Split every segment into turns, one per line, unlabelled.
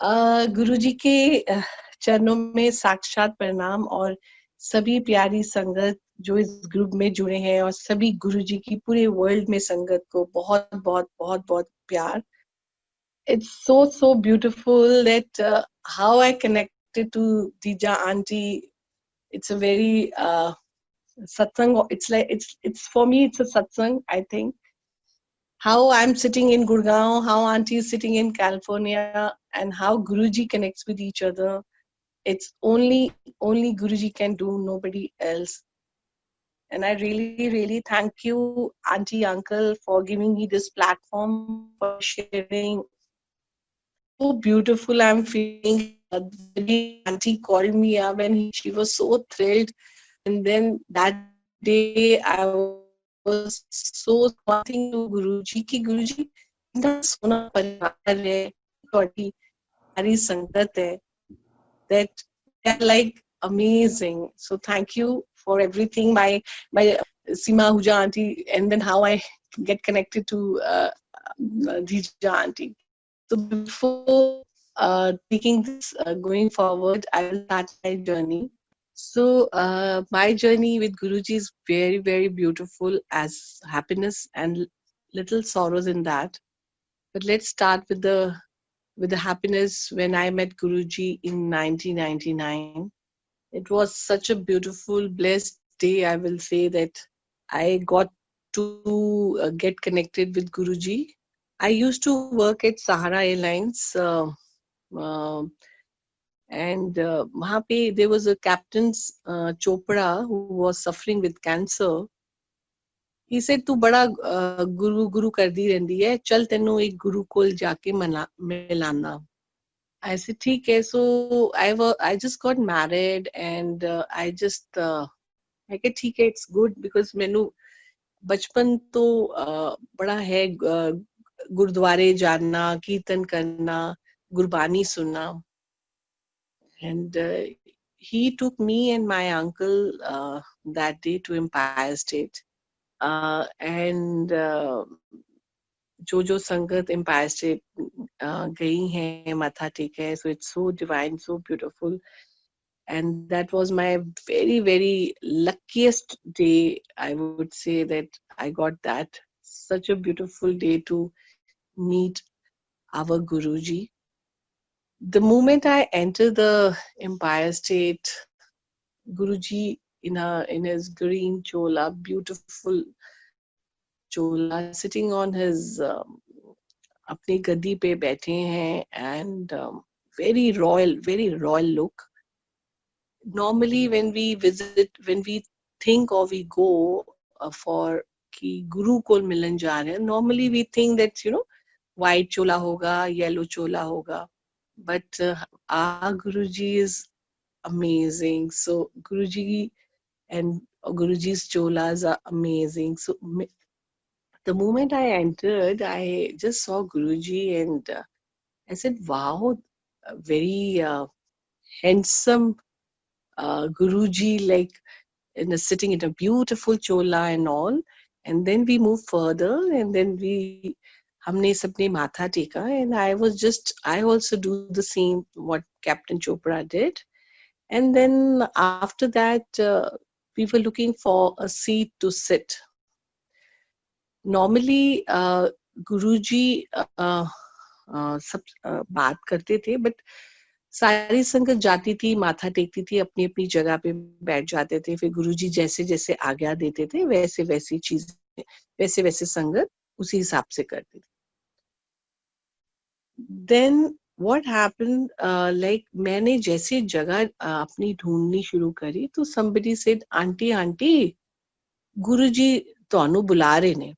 गुरुजी के चरणों में साक्षात प्रणाम और सभी प्यारी संगत जो इस ग्रुप में जुड़े हैं और सभी गुरुजी की पूरे वर्ल्ड में संगत को बहुत बहुत बहुत बहुत प्यार. It's so beautiful that how I connected to Dija auntie. It's a very satsang. It's for me. It's a satsang. I think how I'm sitting in Gurgaon, how auntie is sitting in California, and how Guruji connects with each other. It's only Guruji can do, nobody else. And I really thank you, auntie, uncle, for giving me this platform for sharing. So beautiful I'm feeling. The day auntie called me up and she was so thrilled. And then that day I was so wanting to Guruji ki Guruji इतना सोना परिवार है, थोड़ी सारी संगत है, that they are like amazing. So thank you for everything. My Seema Ahuja auntie, and then how I get connected to Dija auntie. So before taking this going forward, I will start my journey. So my journey with Guruji is very beautiful, as happiness and little sorrows in that. But let's start with the happiness when I met Guruji in 1999. It was such a beautiful, blessed day. I will say that I got to get connected with Guruji. I used to work at Sahara Airlines, and वहाँ पे there was a Captain Chopra who was suffering with cancer. He said तू बड़ा गुरु कर दी रहंदी है, चल तेनू एक गुरु कोल जाके मिलाना. I said ठीक है. So I just got married and I just I said ठीक है, it's good because मैनू बचपन तो बड़ा है गुरुद्वारे जाना, कीर्तन करना, गुरबानी सुनना. And he took me and my uncle that day to Empire State. And जो संगत Empire State गई हैं, माथा टेका है, so it's so divine, so beautiful. And that was my very luckiest day. I would say that I got that. Such a beautiful day to meet our Guruji. The moment I enter the Empire State, Guruji in his green chola, beautiful chola, sitting on his अपनी गद्दी पे बैठे हैं, and very royal look. Normally when we visit, when we think or we go for कि गुरु को मिलन जा रहे हैं, normally we think that white chola होगा, yellow chola होगा, but our Guruji is amazing. So Guruji and Guruji's cholas are amazing. So the moment I entered, I just saw Guruji and I said, wow, a very handsome Guruji, like sitting in a beautiful chola and all. And then we moved further, and then हमने सबने माथा टेका, and I also do the same what Captain Chopra did. And then after that, we were looking for a seat to sit. Normally, Guruji सब बात करते थे, but सारी संगत जाती थी, माथा टेकती थी, अपनी अपनी जगह पे बैठ जाते थे. फिर गुरुजी जैसे जैसे आज्ञा देते थे, वैसे वैसी चीजें, वैसे वैसे संगत उसी हिसाब से करती थी. Then what happened, like मैंने जैसे जगह अपनी ढूंढनी शुरू करी, तो somebody said, आंटी गुरुजी ਤੁਹਾਨੂੰ बुला रहे ने.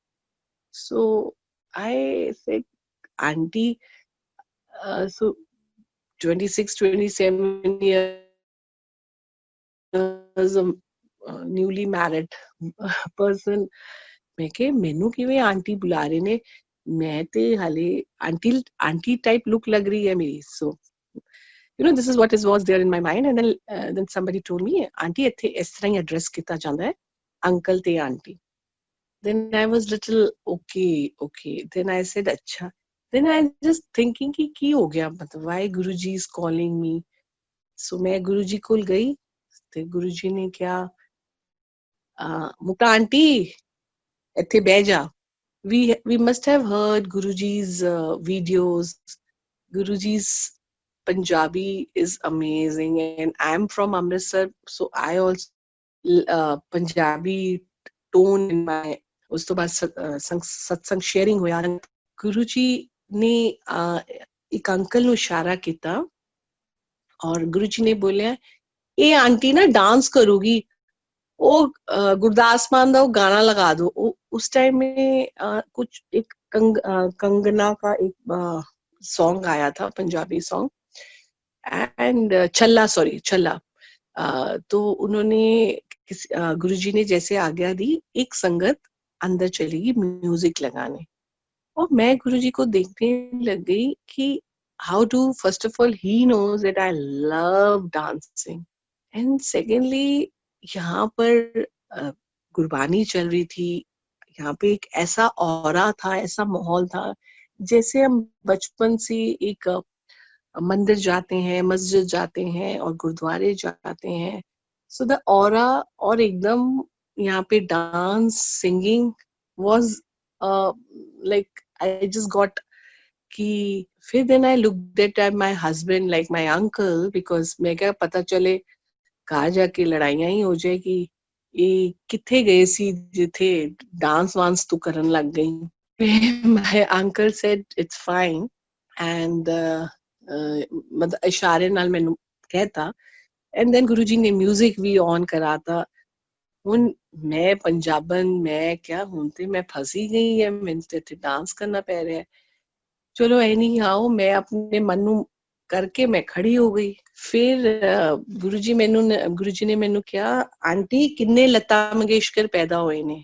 So I said, auntie, so 26-27 years a newly married person, मैं कहे मैनू किवें आंटी बुला रहे ने, मैं ते हाले आंटी टाइप लुक लग रही है मेरी. So this is what was there in my mind. And then somebody told me, aunty इत्थे इस तरह ही एड्रेस किया जाता है, अंकल ते aunty. Then I was little okay. Then I said, अच्छा. then I just thinking कि हो गया, मतलब why Guruji is calling me. So मैं गुरुजी को गई, तो गुरुजी ने क्या, मुक्ता आंटी ਇੱਥੇ ਬਹਿ ਜਾ. We must have heard Guruji's videos. Guruji's Punjabi is amazing, and I'm from Amritsar, so I also Punjabi tone in my. ਉਸ ਤੋਂ ਬਾਅਦ ਸਤਸੰਗ ਸ਼ੇਅਰਿੰਗ ਹੋਇਆ. ਗੁਰੂ ਜੀ ਨੇ ਇੱਕ ਅੰਕਲ ਨੂੰ ਇਸ਼ਾਰਾ ਕੀਤਾ ਔਰ ਗੁਰੂ ਜੀ ਨੇ ਬੋਲਿਆ ਇਹ ਆਂਟੀ ਨਾ डांस करूगी, वो गुरदास मान का गाना लगा दो. उस टाइम में कुछ एक कंगना का एक सॉन्ग आया था, पंजाबी सॉन्ग, एंड छल्ला. तो उन्होंने गुरुजी ने जैसे आज्ञा दी, एक संगत अंदर चली गई म्यूजिक लगाने, और मैं गुरुजी को देखने लग गई कि how to, first of all he knows that I love dancing, and secondly यहाँ पर गुरबानी चल रही थी. यहाँ पे एक ऐसा ऑरा था, ऐसा माहौल था, जैसे हम बचपन से एक मंदिर जाते हैं, मस्जिद जाते हैं और गुरुद्वारे जाते हैं. सो द ऑरा, और एकदम यहाँ पे dance, singing was like I just got कि. फिर then I looked at my husband like my uncle, because मैं क्या पता चले कहा जाके लड़ाइयां ही हो जाए कि ये किथे गए सी जिथे डांस वांस तू करन लग गई. My uncle said it's fine, and मतलब इशारे नाल मैनू कहता. एंड देन गुरुजी ने म्यूजिक भी ऑन कराता. हुन मैं पंजाबन, मैं क्या हुन ते मैं फंसी गई है, मैनू ते इत्थे डांस करना पै रहा है. चलो एनी हाउ मैं अपने मन नू करके मैं खड़ी हो गई. फिर गुरुजी ने मैनू क्या, आंटी किन्ने लता मंगेशकर पैदा होए ने.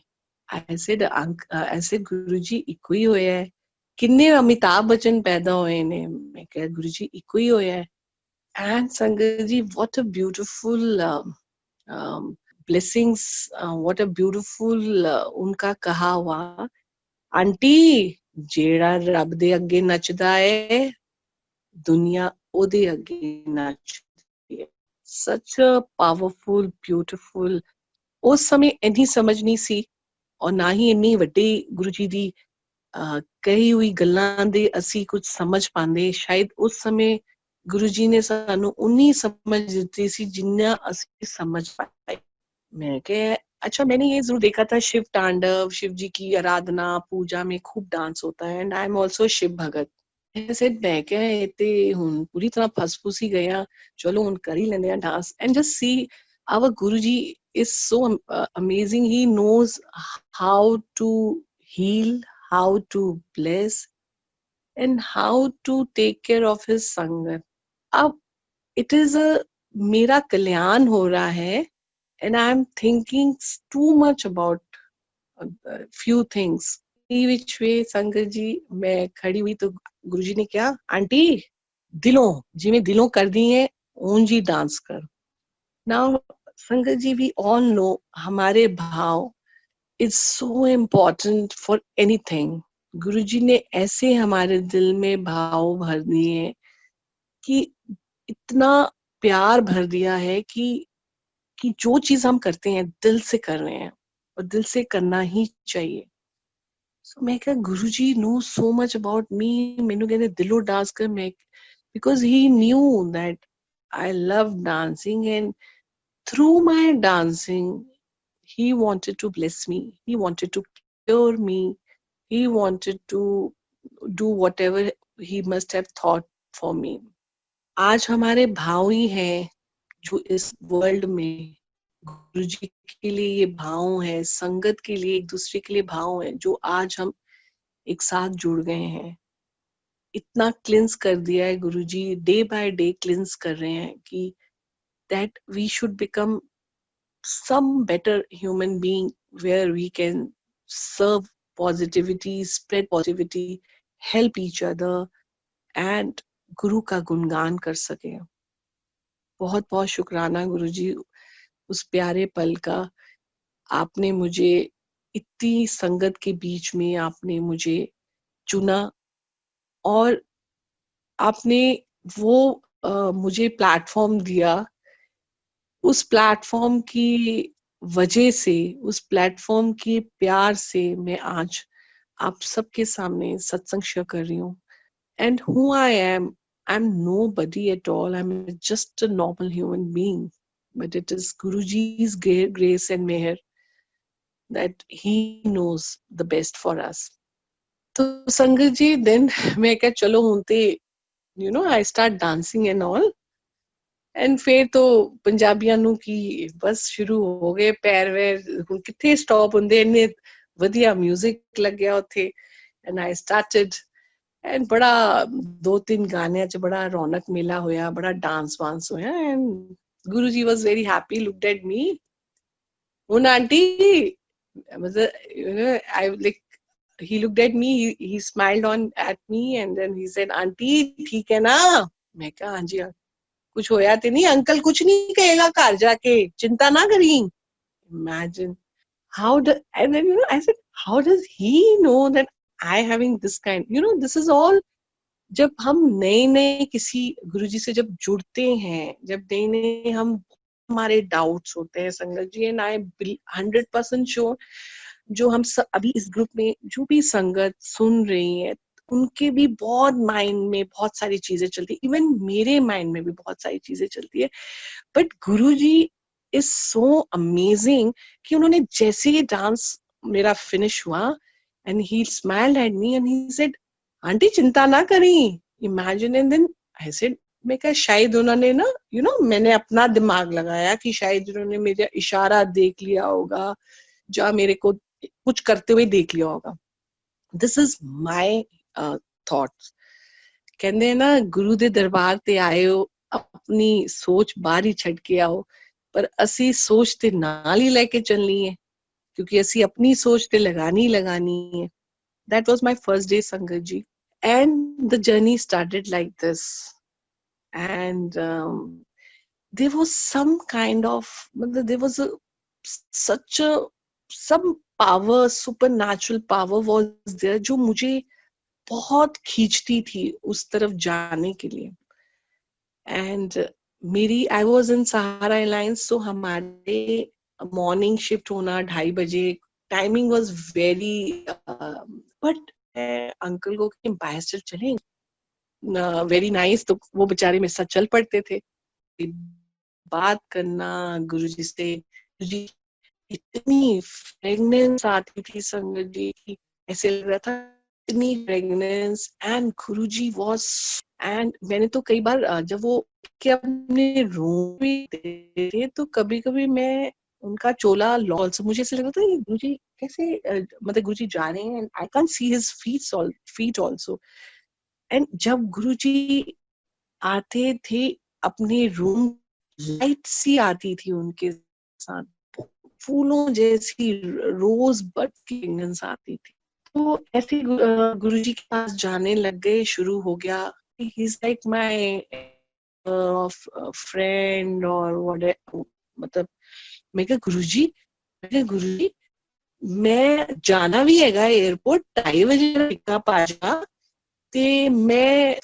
आई सेड गुरुजी इको ही होया है. किन्ने अमिताभ बच्चन पैदा होए ने. मैं कहा गुरुजी इको ही होया है. And sangat ji, what a beautiful blessings, what a beautiful उनका कहा हुआ. आंटी जेड़ा रब दे अगे नचदा है, दुनिया ओदे अगे नचदी है. सच अ पावरफुल, ब्यूटीफुल. उस समय इन्नी समझ नहीं सी, और ना ही इन्नी वड्डी गुरु जी दी कही हुई गल्लां दे असी कुछ समझ पांदे. शायद उस समय गुरु जी ने सानू उन्नी समझ दिती सी जिन्ना असी समझ पाए. मैं क्या, अच्छा मैंने ये जरूर देखा था, शिव तांडव, शिव जी की आराधना पूजा में खूब डांस होता है, and I am also Shiv bhagat. ऐसे मैं क्या इते हुन पूरी तरह फस ही गया. चलो हुन कर ही लेने dance, and just see our Guruji is so amazing. He knows how to heal, how to bless, and how to take care of his sangat. अब it is a मेरा कल्याण हो रहा है, and I am thinking too much about few things. which way संगत जी मैं खड़ी हुई तो गुरुजी ने क्या, आंटी दिलों जिवें दिलों कर दी है ऊंज ही डांस कर. नाउ संगत जी, वी ऑल नो हमारे भाव is so important for anything. Guruji ने ऐसे हमारे दिल में भाव भर दिए कि इतना प्यार भर दिया है कि जो चीज हम करते हैं दिल से कर रहे हैं, और दिल से करना ही चाहिए. सो मैं क्या, Guruji know so much about me. मैनू कहते दिलों डांस कर. मैं because he knew that I love dancing, and through my dancing he wanted to bless me, he wanted to cure me, he wanted to do whatever he must have thought for me. आज हमारे भाव ही हैं जो इस world में गुरु जी के लिए ये भाव है, संगत के लिए, एक दूसरे के लिए भाव है, जो आज हम एक साथ जुड़ गए हैं. इतना क्लिंस कर दिया है गुरु जी, डे बाय डे क्लिंस कर रहे हैं कि that we should become some better human being where we can serve positivity, spread positivity, help each other, and गुरु का गुणगान कर सके. बहुत बहुत शुक्राना गुरु जी उस प्यारे पल का. आपने मुझे इतनी संगत के बीच में आपने मुझे चुना, और आपने वो मुझे प्लेटफॉर्म दिया, उस प्लेटफॉर्म की वजह से, उस प्लेटफॉर्म के प्यार से मैं आज आप सबके सामने सत्संग शेयर कर रही हूँ. And who I am, I'm nobody at all. I'm just a normal human being. But it is Guruji's grace and meher that he knows the best for us. तो संगत जी, then मैं क्या चलो होते, I start dancing and all. And फिर तो पंजाबियां ਨੂੰ ਕੀ ਬਸ ਸ਼ੁਰੂ ਹੋ ਗਏ ਪੈਰ ਵੈਰ, ਹੁਣ ਕਿੱਥੇ ਸਟਾਪ ਹੁੰਦੇ, ਇੰਨੇ ਵਧੀਆ 뮤직 ਲੱਗਿਆ ਉੱਥੇ. And I started, एंड बड़ा 2-3 गाने च बड़ा रौनक मेला होया, बड़ा डांस वांस होया. And Guru ji was very happy, looked at me. उन आंटी मतलब I like, he looked at me, he smiled on at me and then he said, aunty ठीक है ना? मैं कहा हाँ जी, कुछ होया तो नहीं? अंकल कुछ नहीं कहेगा घर जाके, चिंता ना करी. Imagine how and then I said, how does he know that I having this kind, this is all. जब हम नए नए किसी गुरुजी से जब जुड़ते हैं, जब नए नए हम, हमारे डाउट्स होते हैं संगत जी, एंड आई 100% श्योर जो हम सब अभी इस ग्रुप में जो भी संगत सुन रही है, उनके भी बहुत माइंड में बहुत सारी चीजें चलती है. इवन मेरे माइंड में भी बहुत सारी चीजें चलती है. But Guruji is so amazing कि उन्होंने जैसे ही डांस मेरा फिनिश हुआ and he smiled at me and he said, aunty चिंता ना करी. Imagine. And then I said, मैं क्या शायद उन्होंने ना मैंने अपना दिमाग लगाया कि शायद उन्होंने मेरा इशारा देख लिया होगा, या मेरे को कुछ करते हुए देख लिया होगा. This is my thoughts. कहते ना गुरु दे दरबार ते आए हो, अपनी सोच बाहर ही छड़ के आओ, पर असी सोच ते नाल ही लेके चलनी है, क्योंकि असी अपनी सोच ते लगानी लगानी है. That was my first day, Sangat ji. And the journey started like this. And there was some kind of, there was such a, some power, supernatural power was there, जो मुझे बहुत खींचती थी उस तरफ जाने के लिए. And मेरी, I was in Sahara Airlines, so हमारे मॉर्निंग शिफ्ट होना 2:30 बजे, timing was very, but uncle को कि बाहर चले, वेरी नाइस. तो वो बेचारे मेरे साथ चल पड़ते थे. बात करना गुरुजी से, गुरुजी इतनी फ्रेगनेंस आती थी संगत जी की, ऐसे लग रहा था इतनी fragrance. And Guruji was, and मैंने तो कई बार जब वो के अपने रूम में थे, तो कभी कभी मैं उनका चोला लॉल से, मुझे ऐसे लग रहा था गुरुजी कैसे, मतलब गुरुजी जा रहे हैं, I can see his feet also. And जब गुरुजी आते थे अपने रूम, लाइट सी आती थी उनके साथ, फूलों जैसी रोज बड की फ्रेग्रेंस आती थी. तो ऐसे गुरुजी के पास जाने लग गए, शुरू हो गया. He is like my friend और व्हाट, मतलब मैं कहा गुरुजी मैं जाना भी हैगा एयरपोर्ट, 2:30 बजे पिकअप आ जा, ते मैं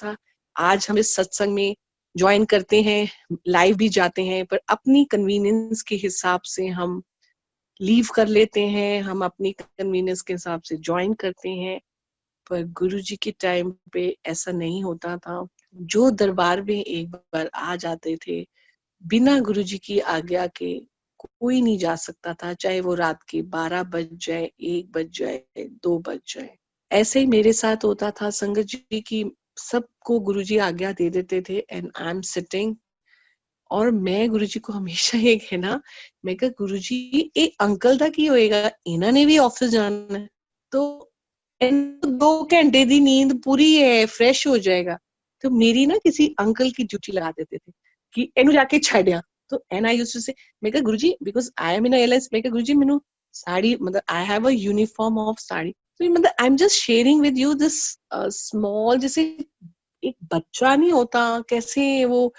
आज हम इस सत्संग में ज्वाइन करते हैं, लाइव भी जाते हैं, पर अपनी कन्वीनियंस के हिसाब से हम लीव कर लेते हैं, हम अपनी कन्वीनियंस के हिसाब से ज्वाइन करते हैं. पर गुरुजी के टाइम पे ऐसा नहीं होता था. जो दरबार में एक बार आ जाते थे, बिना गुरुजी की आज्ञा के कोई नहीं जा सकता था, चाहे वो रात के 12 बज जाए, 1 बज जाए, 2 बज जाए. ऐसे ही मेरे साथ होता था संगत जी की, सबको गुरुजी आज्ञा दे देते थे एंड आई एम सिटिंग. और मैं गुरुजी को हमेशा ये कहना, मैं कहा गुरुजी ये अंकल दा की होएगा, इन्होंने भी ऑफिस जाना है, तो 2 घंटे दी नींद पूरी है, फ्रेश हो जाएगा. तो मेरी ना किसी अंकल की ड्यूटी लगा देते थे कि एनु जाके छड़िया. तो and I used to say, मैं कहा Guruji because I am in airlines, मैं कहा गुरुजी मेनू साड़ी, मतलब I have a uniform of sari, तो मतलब I am just sharing with you this small, जैसे एक बच्चा नहीं होता कैसे वो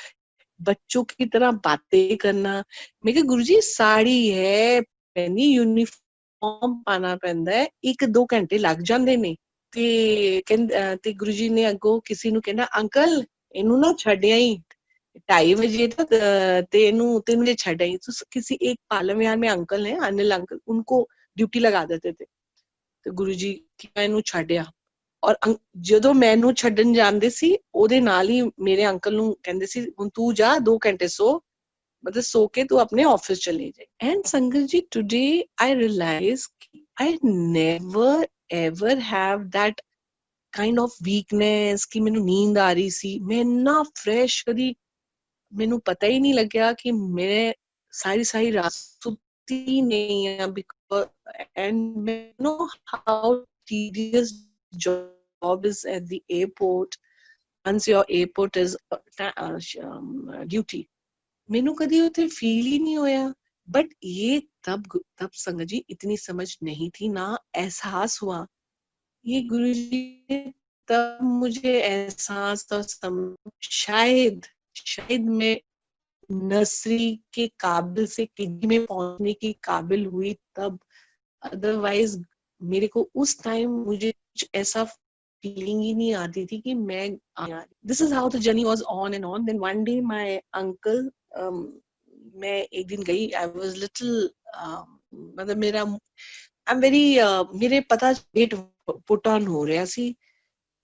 बच्चों की तरह बातें करना. मैं कहा गुरुजी साड़ी है पहनी, यूनिफॉर्म पाना पैंदा है, 1-2 घंटे लग जाते ने, ਤੇ ਗੁਰੂ ਜੀ ਨੇ ਅੱਗੋਂ ਕਿਸੇ ਨੂੰ ਕਹਿੰਦਾ ਅੰਕਲ ਇਹਨੂੰ ਨਾ ਛੱਡਿਆ ਹੀ 2:30 बजे तक तेनू 3 बजे छड़ आई। तो किसी एक पालम विहार में अंकल है अनिल अंकल, उनको ड्यूटी लगा देते थे। तो गुरु जी मैनू छड्डिया और ਜਦੋਂ ਮੈਨੂੰ ਛੱਡਣ ਜਾਂਦੇ ਸੀ ਉਹਦੇ ਨਾਲ ਹੀ ਮੇਰੇ ਅੰਕਲ ਨੂੰ ਕਹਿੰਦੇ ਸੀ ਹੁਣ ਤੂੰ ਜਾ 2 ਘੰਟੇ ਸੋ, मतलब सो के तू अपने ऑफिस चले जाए। And sangat ji today I realise I never ever have that kind of weakness कि मैनू नींद आ रही सी, मैं इन्ना फ्रेश कदी मैनू पता ही नहीं लग्या कि मैं सारी सारी रात सुती नहीं है। बिकॉज एंड मैं know how tedious job is at the airport once your airport is duty। मैनू कदी उथे फील ही नहीं होया। बट ये तब संगत जी इतनी समझ नहीं थी, ना एहसास हुआ। ये गुरु जी ने तब मुझे एहसास तो शायद मैं नर्सरी के काबिल से केजी में पहुंचने की काबिल हुई तब। अदरवाइज मेरे को उस टाइम मुझे कुछ ऐसा फीलिंग ही नहीं आती थी कि मैं this is how the journey was on and on. Then one day my uncle, मैं एक दिन गई, आई वाज लिटिल मतलब मेरा आई एम वेरी मेरे पता वेट पुट ऑन हो रहा सी,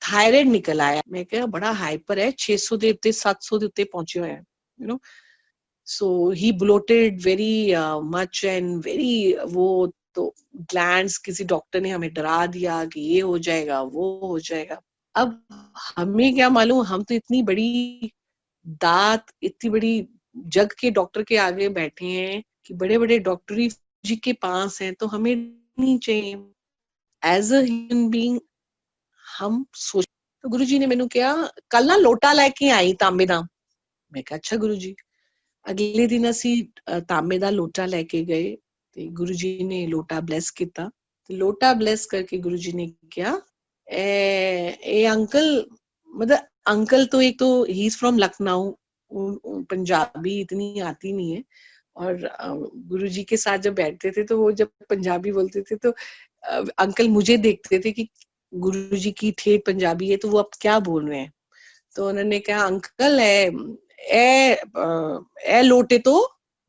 थायराइड निकल आया। मैं क्या बड़ा हाइपर है, 600 ਦੇ ਉੱਤੇ 700 ਦੇ ਉੱਤੇ ਪਹੁੰਚਿਆ ਹੋਇਆ, you know. So he bloated very much and very वो तो ग्लैंड्स, किसी डॉक्टर ने हमें डरा दिया कि ये हो जाएगा वो हो जाएगा। अब हमें क्या मालूम, हम तो इतनी बड़ी दात, इतनी बड़ी जग के डॉक्टर के आगे बैठे हैं कि बड़े बड़े डॉक्टरी जी के पास हैं, तो हमें नहीं चाहिए एज अ ह्यूमन बीइंग हम सोच। तो गुरु जी ने मैनू कहा कल ना लोटा लैके आई तांबे दा। मैं कहा अच्छा गुरु जी। अगले दिन असी तांबे दा लोटा लैके गए ते गुरु जी ने लोटा ब्लैस किया। लोटा ब्लैस करके गुरु जी ने कहा ए अंकल, मतलब अंकल तो एक तो he is from Lucknow, Punjabi इतनी आती नहीं है। और गुरु जी के साथ जब बैठते थे तो वो जब पंजाबी बोलते थे तो अंकल मुझे देखते थे कि गुरु जी की ठेठ पंजाबी है तो वो अब क्या बोल रहे हैं। तो उन्होंने कहा अंकल ए लोटे तो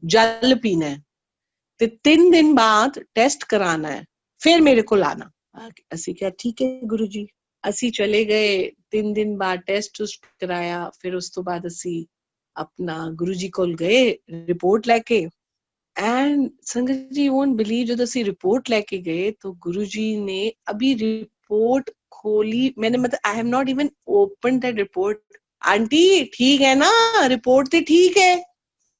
जल पीना है ते 3 दिन बाद टेस्ट कराना है, फिर मेरे को लाना। असी क्या ठीक है गुरु जी। असी चले गए, 3 दिन बाद टेस्ट कराया, फिर उस तो बाद असी अपना गुरु जी को गए रिपोर्ट लेके। And sangat ji won't believe, जब असी रिपोर्ट लेके गए तो गुरु जी ने अभी रिपोर्ट खोली, मैंने मतलब I have not even open that report. Aunty ठीक है ना, रिपोर्ट तो ठीक है,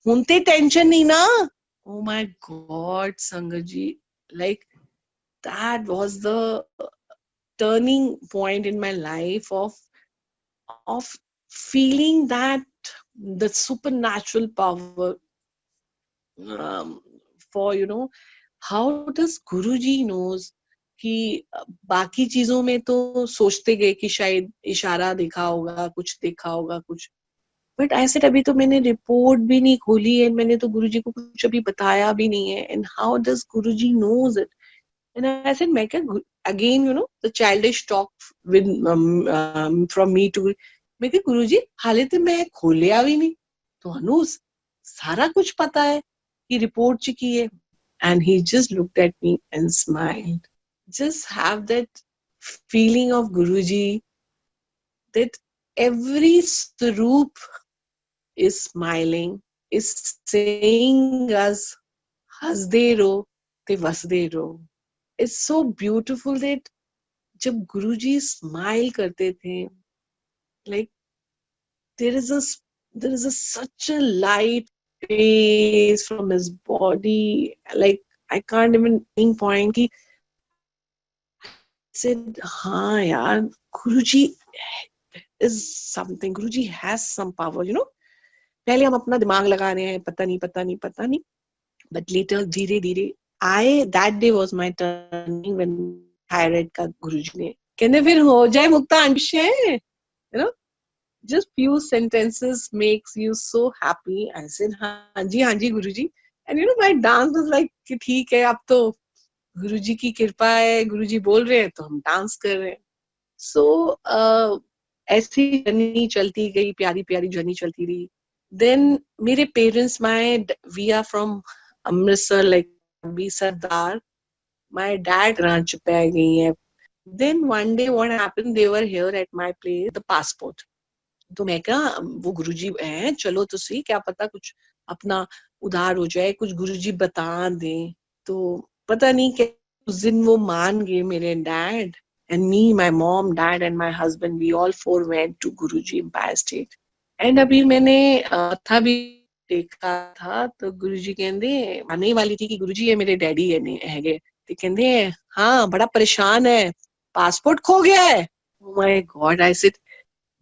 हुन ते टेंशन नहीं ना। Oh my God, Sangaji, like that was the turning point in my life of feeling that the supernatural power for, you know, how does Guruji knows कि बाकी चीजों में तो सोचते गए कि शायद इशारा देखा होगा, कुछ देखा होगा कुछ, बट ऐसे अभी तो मैंने रिपोर्ट भी नहीं खोली है, मैंने तो गुरुजी को कुछ अभी बताया भी नहीं है। And how does Guruji knows it? And I said मैं क्या again, you know, the childish talk with from me to, मैं क्या गुरुजी हाले तो मैं खोलिया भी नहीं, तो सारा कुछ पता है कि रिपोर्ट च की है। And he just looked at me and smiled. Just have that feeling of Guruji that every Swaroop is smiling, is saying us, hasde ro te vasde ro. It's so beautiful that जब गुरुजी smile करते थे, like there is a such a light face from his body, like I can't even pinpoint कि said हाँ यार गुरुजी is something, Guruji has some power, you know। पहले हम अपना दिमाग लगा रहे हैं पता नहीं, but later धीरे धीरे that day was my turning when thyroid का गुरुजी ने कहने फिर हो जाए मुक्ता अंशे, you know, just few sentences makes you so happy। I said हाँ जी गुरुजी। and you know my dance was like कि ठीक है अब तो गुरुजी की कृपा है, गुरुजी बोल रहे हैं तो हम डांस कर रहे हैं। सो ऐसी जर्नी चलती गई, प्यारी प्यारी जर्नी चलती रही. देन मेरे parents, we are from Amritsar, like be Sardar. My dad Ranchi पे आ गई है. Then one day what happened, they were here at my place the passport. तो मैं क्या, वो गुरुजी हैं, चलो तो सही, क्या पता कुछ अपना उधार हो जाए, कुछ गुरुजी बता दें. तो पता नहीं क्या, उस दिन वो मान गए मेरे dad. And me, my mom, dad and my husband, we all four went to Guruji Empire State. And अभी मैंने था भी देखा था, तो गुरुजी कहते, आने वाली थी कि गुरुजी ये मेरे डैडी है गए. तो कहते हाँ बड़ा परेशान है, पासपोर्ट खो गया है. Oh my God, I said,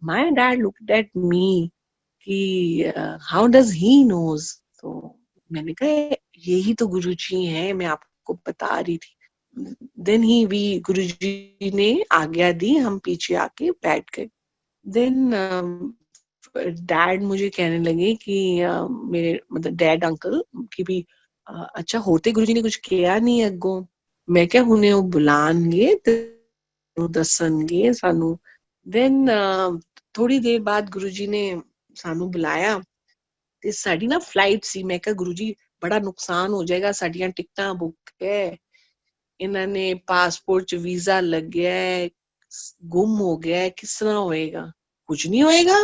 my dad looked at me कि how does he knows. तो मैंने कहा यही तो गुरुजी हैं, मैं आपको बता रही थी. देन गुरुजी ने आज्ञा दी, हम पीछे आके बैठ गए. देन डैड मुझे कहने लगे कि मेरे मतलब डैड अंकल की भी अच्छा होते गुरुजी ने कुछ किया नहीं अगो. मैं क्या हुने वो बुलाएंगे तो दसनगे सानू. देन थोड़ी देर बाद गुरुजी ने सानू बुलाया ते साडी ना फ्लाइट सी. मैं क्या गुरुजी बड़ा नुकसान हो जाएगा, साडियां टिकटां बुक है, इन्हां ने पासपोर्ट च वीजा लग गया है, गुम हो गया है, किस तरह होएगा. कुछ नहीं होएगा,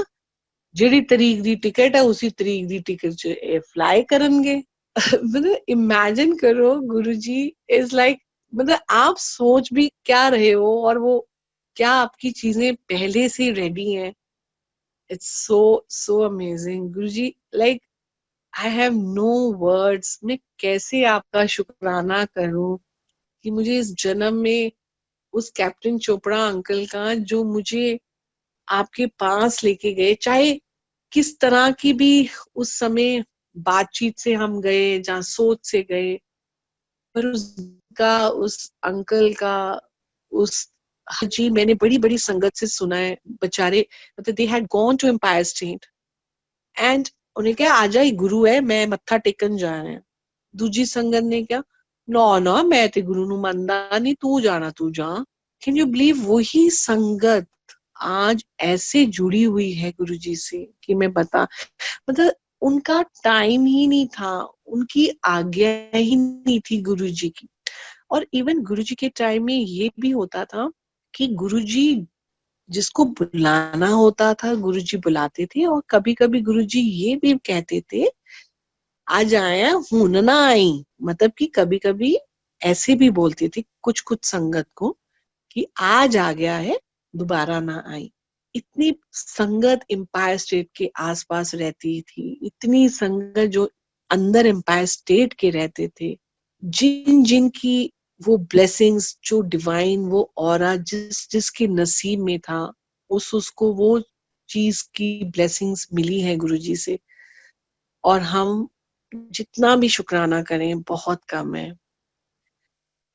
जेडी तरीक दी टिकट है उसी तरीक दी टिकट च फ्लाई करनगे. मतलब इमेजिन करो, गुरुजी इज लाइक, मतलब आप सोच भी क्या रहे हो और वो क्या आपकी चीजें पहले से रेडी हैं. It's so amazing. Guruji, like I have no words. मैं कैसे आपका शुक्राना करूं कि मुझे इस जन्म में उस कैप्टन चोपड़ा अंकल का, जो मुझे आपके पास लेके गए, चाहे किस तरह की भी उस समय बातचीत से हम गए, जहाँ सोच से गए, पर उस अंकल का उस जी, मैंने बड़ी बड़ी संगत से सुना है बेचारे, मतलब they had gone to Empire State and उन्हें क्या आ जाए गुरु है, मैं मत्था टेकन जा रहे हैं. दूजी संगत ने क्या, ना मैं ते गुरु नु मनदा नहीं, तू जाना तू जा. कैन यू बिलीव, वही संगत आज ऐसे जुड़ी हुई है गुरुजी से कि मैं बता, मतलब उनका टाइम ही नहीं था, उनकी आज्ञा ही नहीं थी गुरुजी की. और इवन गुरुजी के टाइम में ये भी होता था कि गुरुजी जिसको बुलाना होता था गुरुजी बुलाते थे, और कभी कभी गुरुजी ये भी कहते थे आज आया हुन ना आई. मतलब कि कभी कभी ऐसे भी बोलते थे कुछ कुछ संगत को कि आज आ गया है, दोबारा ना आई. इतनी संगत एम्पायर स्टेट के आसपास रहती थी, इतनी संगत जो अंदर एम्पायर स्टेट के रहते थे, जिन जिन की वो ब्लेसिंग्स, जो डिवाइन वो ऑरा जिसके नसीब में था, उसको वो चीज की ब्लेसिंग्स मिली है गुरुजी से. और हम जितना भी शुक्राना करें बहुत कम है.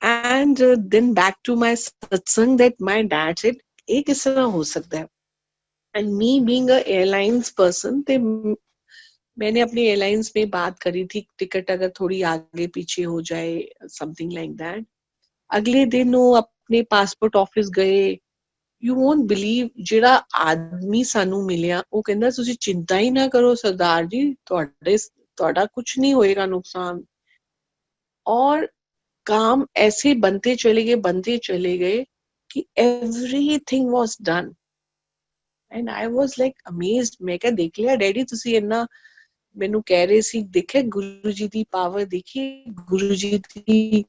And then back to my satsang that my dad said, एक इस तरह हो सकता है. And me being a airlines person, मैंने अपने एयरलाइंस में बात करी थी टिकट अगर थोड़ी आगे पीछे हो जाए, समथिंग लाइक दैट. अगले दिन वो अपने पासपोर्ट ऑफिस गए. यू वोंट बिलीव, ਜਿਹੜਾ आदमी सानू मिलिया वो कहंदा ਤੁਸੀਂ चिंता ही ना करो सरदार जी, ਤੁਹਾਡਾ कुछ नहीं होएगा नुकसान. और काम ऐसे बनते चले गए कि everything was done. And I was like amazed. मैं क्या देख लिया डैडी ਤੁਸੀਂ ਇੰਨਾ ਮੈਨੂੰ ਕਹਿ ਰਹੇ ਸੀ, ਦੇਖੇ ਗੁਰੂ ਜੀ ਦੀ ਪਾਵਰ, ਦੇਖिए गुरु जी ਦੀ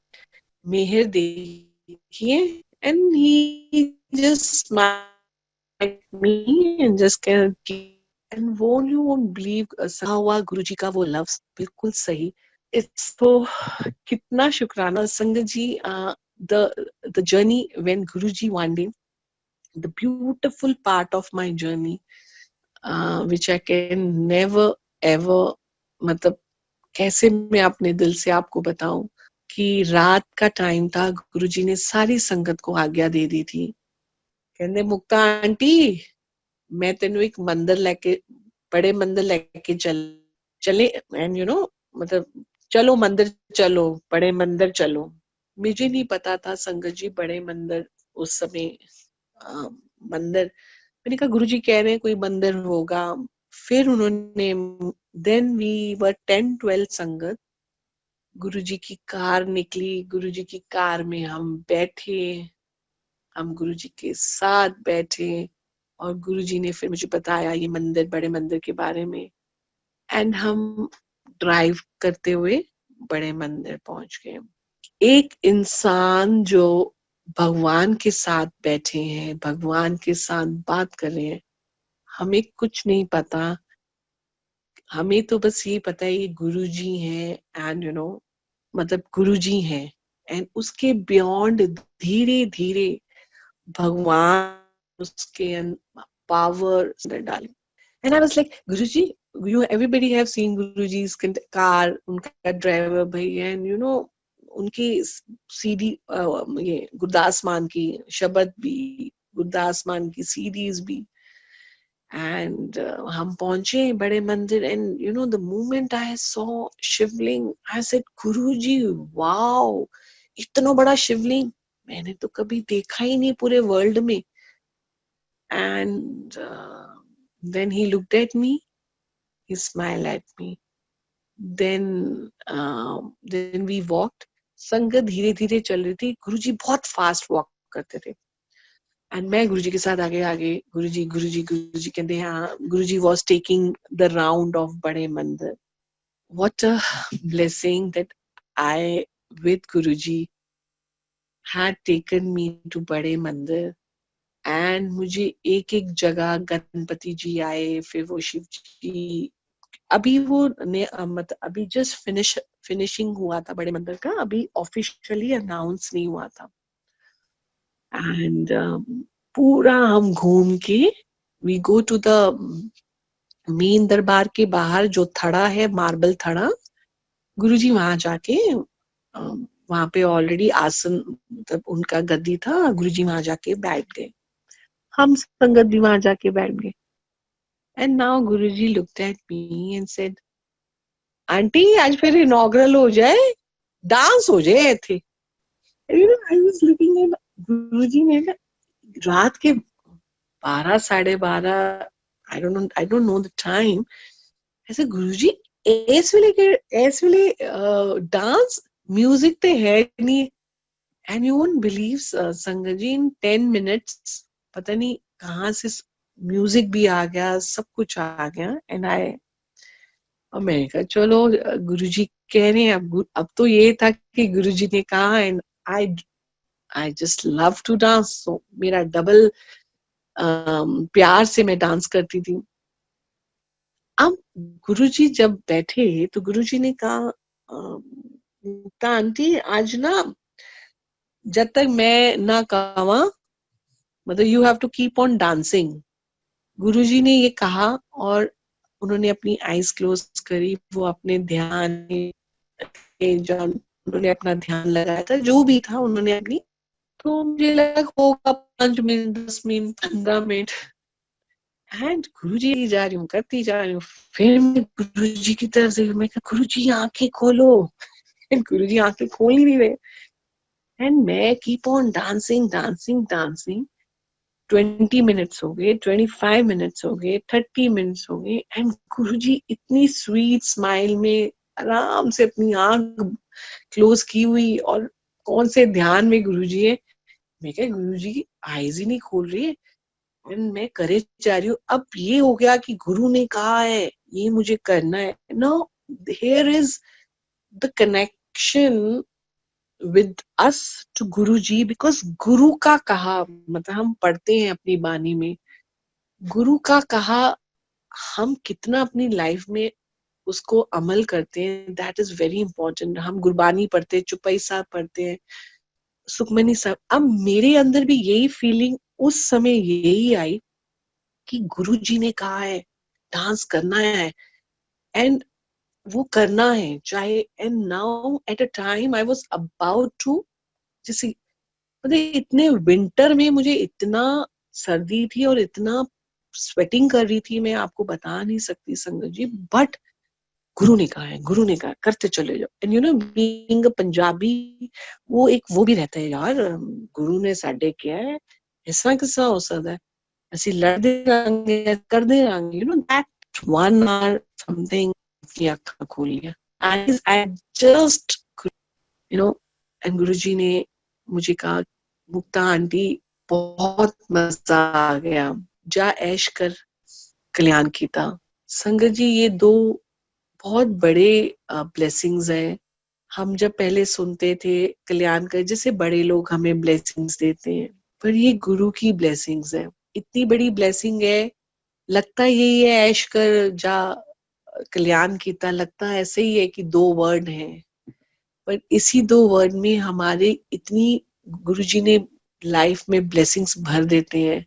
मेहर देखिए. And he just smiled at me and just and won't believe हुआ गुरु जी का वो लफ्ज बिल्कुल सही. इट्स तो कितना शुक्राना संगत जी. the journey when Guruji one day, the beautiful part of my journey, which I can never ever, मतलब कैसे मैं अपने दिल से आपको बताऊं कि रात का टाइम था, गुरुजी ने सारी संगत को आज्ञा दे दी थी. कहते मुक्ता आंटी, मैं तेनू एक मंदिर लेके, बड़े मंदिर लेके चले एंड यू नो, मतलब चलो मंदिर चलो, बड़े मंदिर चलो. मुझे नहीं पता था संगत जी बड़े मंदिर उस समय मंदिर, मैंने कहा गुरुजी कह रहे हैं कोई मंदिर होगा। फिर उन्होंने, देन वी वर 10-12 संगत, गुरुजी की कार निकली, गुरुजी की कार में हम बैठे, हम गुरुजी के साथ बैठे और गुरुजी ने फिर मुझे बताया ये मंदिर, बड़े मंदिर के बारे में। एंड हम ड्राइव करते हुए बड़े मंदिर पहुंच गए। एक इंसान जो भगवान के साथ बैठे हैं, भगवान के साथ बात कर रहे हैं, हमें कुछ नहीं पता, हमें तो बस ये पता है ये गुरुजी हैं एंड मतलब गुरुजी हैं, एंड उसके बियॉन्ड धीरे धीरे भगवान उसके पावर डाली। And I was like Guruji, you everybody have seen Guruji's car, उनका ड्राइवर भाई, एंड उनकी सीडी, ये गुरदास मान की शब्द भी, गुरदास मान की सीडीज भी। एंड हम पहुंचे बड़े मंदिर, and the moment I saw Shivling, I said Guruji wow, इतना बड़ा शिवलिंग मैंने तो कभी देखा ही नहीं पूरे वर्ल्ड में। And then he looked at me, he smiled at me, then we walked। संगत धीरे धीरे चल रही थी, गुरुजी बहुत फास्ट वॉक करते थे, एंड मैं गुरुजी के साथ आगे आगे, गुरुजी गुरुजी गुरुजी कहते हैं। हाँ, गुरुजी was taking the round of बड़े मंदिर। What a blessing that I with Guruji had taken me to बड़े मंदिर। एंड मुझे एक एक जगह गणपति जी आए, फिर वो शिव जी, अभी वो मतलब अभी जस्ट फिनिशिंग हुआ था बड़े मंदिर का, अभी ऑफिशियली अनाउंस नहीं हुआ था। एंड पूरा हम घूम के we go to the main Darbar के बाहर जो थड़ा है, मार्बल थड़ा, गुरुजी वहां जाके वहां पे ऑलरेडी आसन, मतलब उनका गद्दी था, गुरुजी वहां जाके बैठ गए, हम संगत भी वहां जाके बैठ गए। And now Guruji looked at me and said, aunty आज फिर इनॉग्रल हो जाए, डांस हो जाए थे। आई वाज लुकिंग एट गुरुजी ने रात के 12, 12:30, I don't know the time, ऐसे गुरुजी इस वेले डांस, म्यूजिक तो है नहीं। एंड यू वोंट बिलीव संगत जी, इन 10 मिनट्स पता नहीं कहाँ से म्यूजिक भी आ गया, सब कुछ आ गया। एंड और मैंने कहा चलो गुरुजी कह रहे हैं, अब तो ये था कि गुरुजी ने कहा, and I just love to dance. So मेरा डबल प्यार से मैं डांस करती थी। अब गुरुजी जब बैठे तो गुरुजी ने कहा, आंटी आज ना जब तक मैं ना कहवा, मतलब you have to keep on dancing. Guruji ने ये कहा और उन्होंने अपनी आईज क्लोज करी, वो अपने ध्यान जो उन्होंने अपना ध्यान लगाया था, जो भी था उन्होंने अपनी, तो मुझे लगा होगा 5 मिनट, 10 मिनट, 15 मिनट। एंड गुरुजी जा रही हूँ, करती जा रही हूँ, फिर मैं गुरुजी की तरफ से, मैं कहा गुरुजी आंखें खोलो, गुरुजी आंखें खोल ही नहीं रहे। एंड मैं keep on dancing dancing dancing. 20 minutes हो गए, 25 मिनट्स हो गए, 30 मिनट्स हो गए, एंड गुरुजी इतनी स्वीट स्माइल में आराम से अपनी आंख क्लोज की हुई, और कौन से ध्यान में गुरुजी है। मैं क्या गुरुजी की आईज ही नहीं खोल रही है, एंड मैं करे जा रही हूँ। अब ये हो गया कि गुरु ने कहा है ये मुझे करना है। No, here is the connection with us to Guruji, because guru का कहा, मतलब हम पढ़ते हैं अपनी बानी में, गुरु का कहा हम कितना अपनी लाइफ में उसको अमल करते हैं, दैट इज वेरी इंपॉर्टेंट। हम गुरबानी पढ़ते हैं, चुपई साहब पढ़ते हैं, सुखमनी साहब। अब मेरे अंदर भी यही फीलिंग उस समय यही आई कि गुरुजी ने कहा है डांस करना है, एंड वो करना है चाहे। And now at a time I was about to, जैसे मतलब इतने विंटर में मुझे इतना सर्दी थी और इतना स्वेटिंग कर रही थी, मैं आपको बता नहीं सकती संगत जी। बट गुरु ने कहा है, गुरु ने कहा करते चले जाओ। एंड बीइंग अ पंजाबी, वो एक वो भी रहता है यार, गुरु ने साडे क्या है, इस तरह किस्सा हो सकता है। ऐसे लड़ते रहेंगे, करते रहेंगे, you know that 1 hour something की आंखें खोल लिया। I just you know and Guruji ने मुझे कहा, मुक्ता आंटी बहुत मजा आ गया, जा ऐश कर, कल्याण की था। संगत जी, ये दो बहुत बड़े ब्लेसिंग्स हैं। हम जब पहले सुनते थे कल्याण कर, जैसे बड़े लोग हमें ब्लेसिंग्स देते हैं, पर ये गुरु की ब्लेसिंग्स है, इतनी बड़ी ब्लेसिंग है। लगता यही है ऐश कर जा कल्याण कीता, लगता ऐसे ही है कि 2 वर्ड हैं, पर इसी 2 वर्ड में हमारे इतनी गुरुजी ने लाइफ में ब्लेसिंग्स भर देते हैं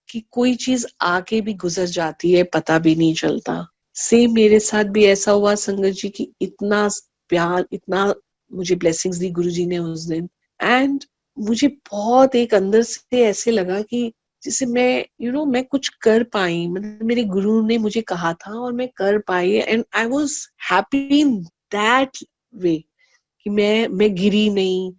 कि कोई चीज आके भी गुजर जाती है, पता भी नहीं चलता। सेम मेरे साथ भी ऐसा हुआ संगत जी की, इतना प्यार, इतना मुझे ब्लेसिंग्स दी गुरुजी ने उस दिन। एंड मुझे बहुत एक अंदर से ऐसे लगा कि जैसे मैं मैं कुछ कर पाई, मतलब मेरे गुरु ने मुझे कहा था और मैं कर पाई, and I was happy in that way कि मैं गिरी नहीं,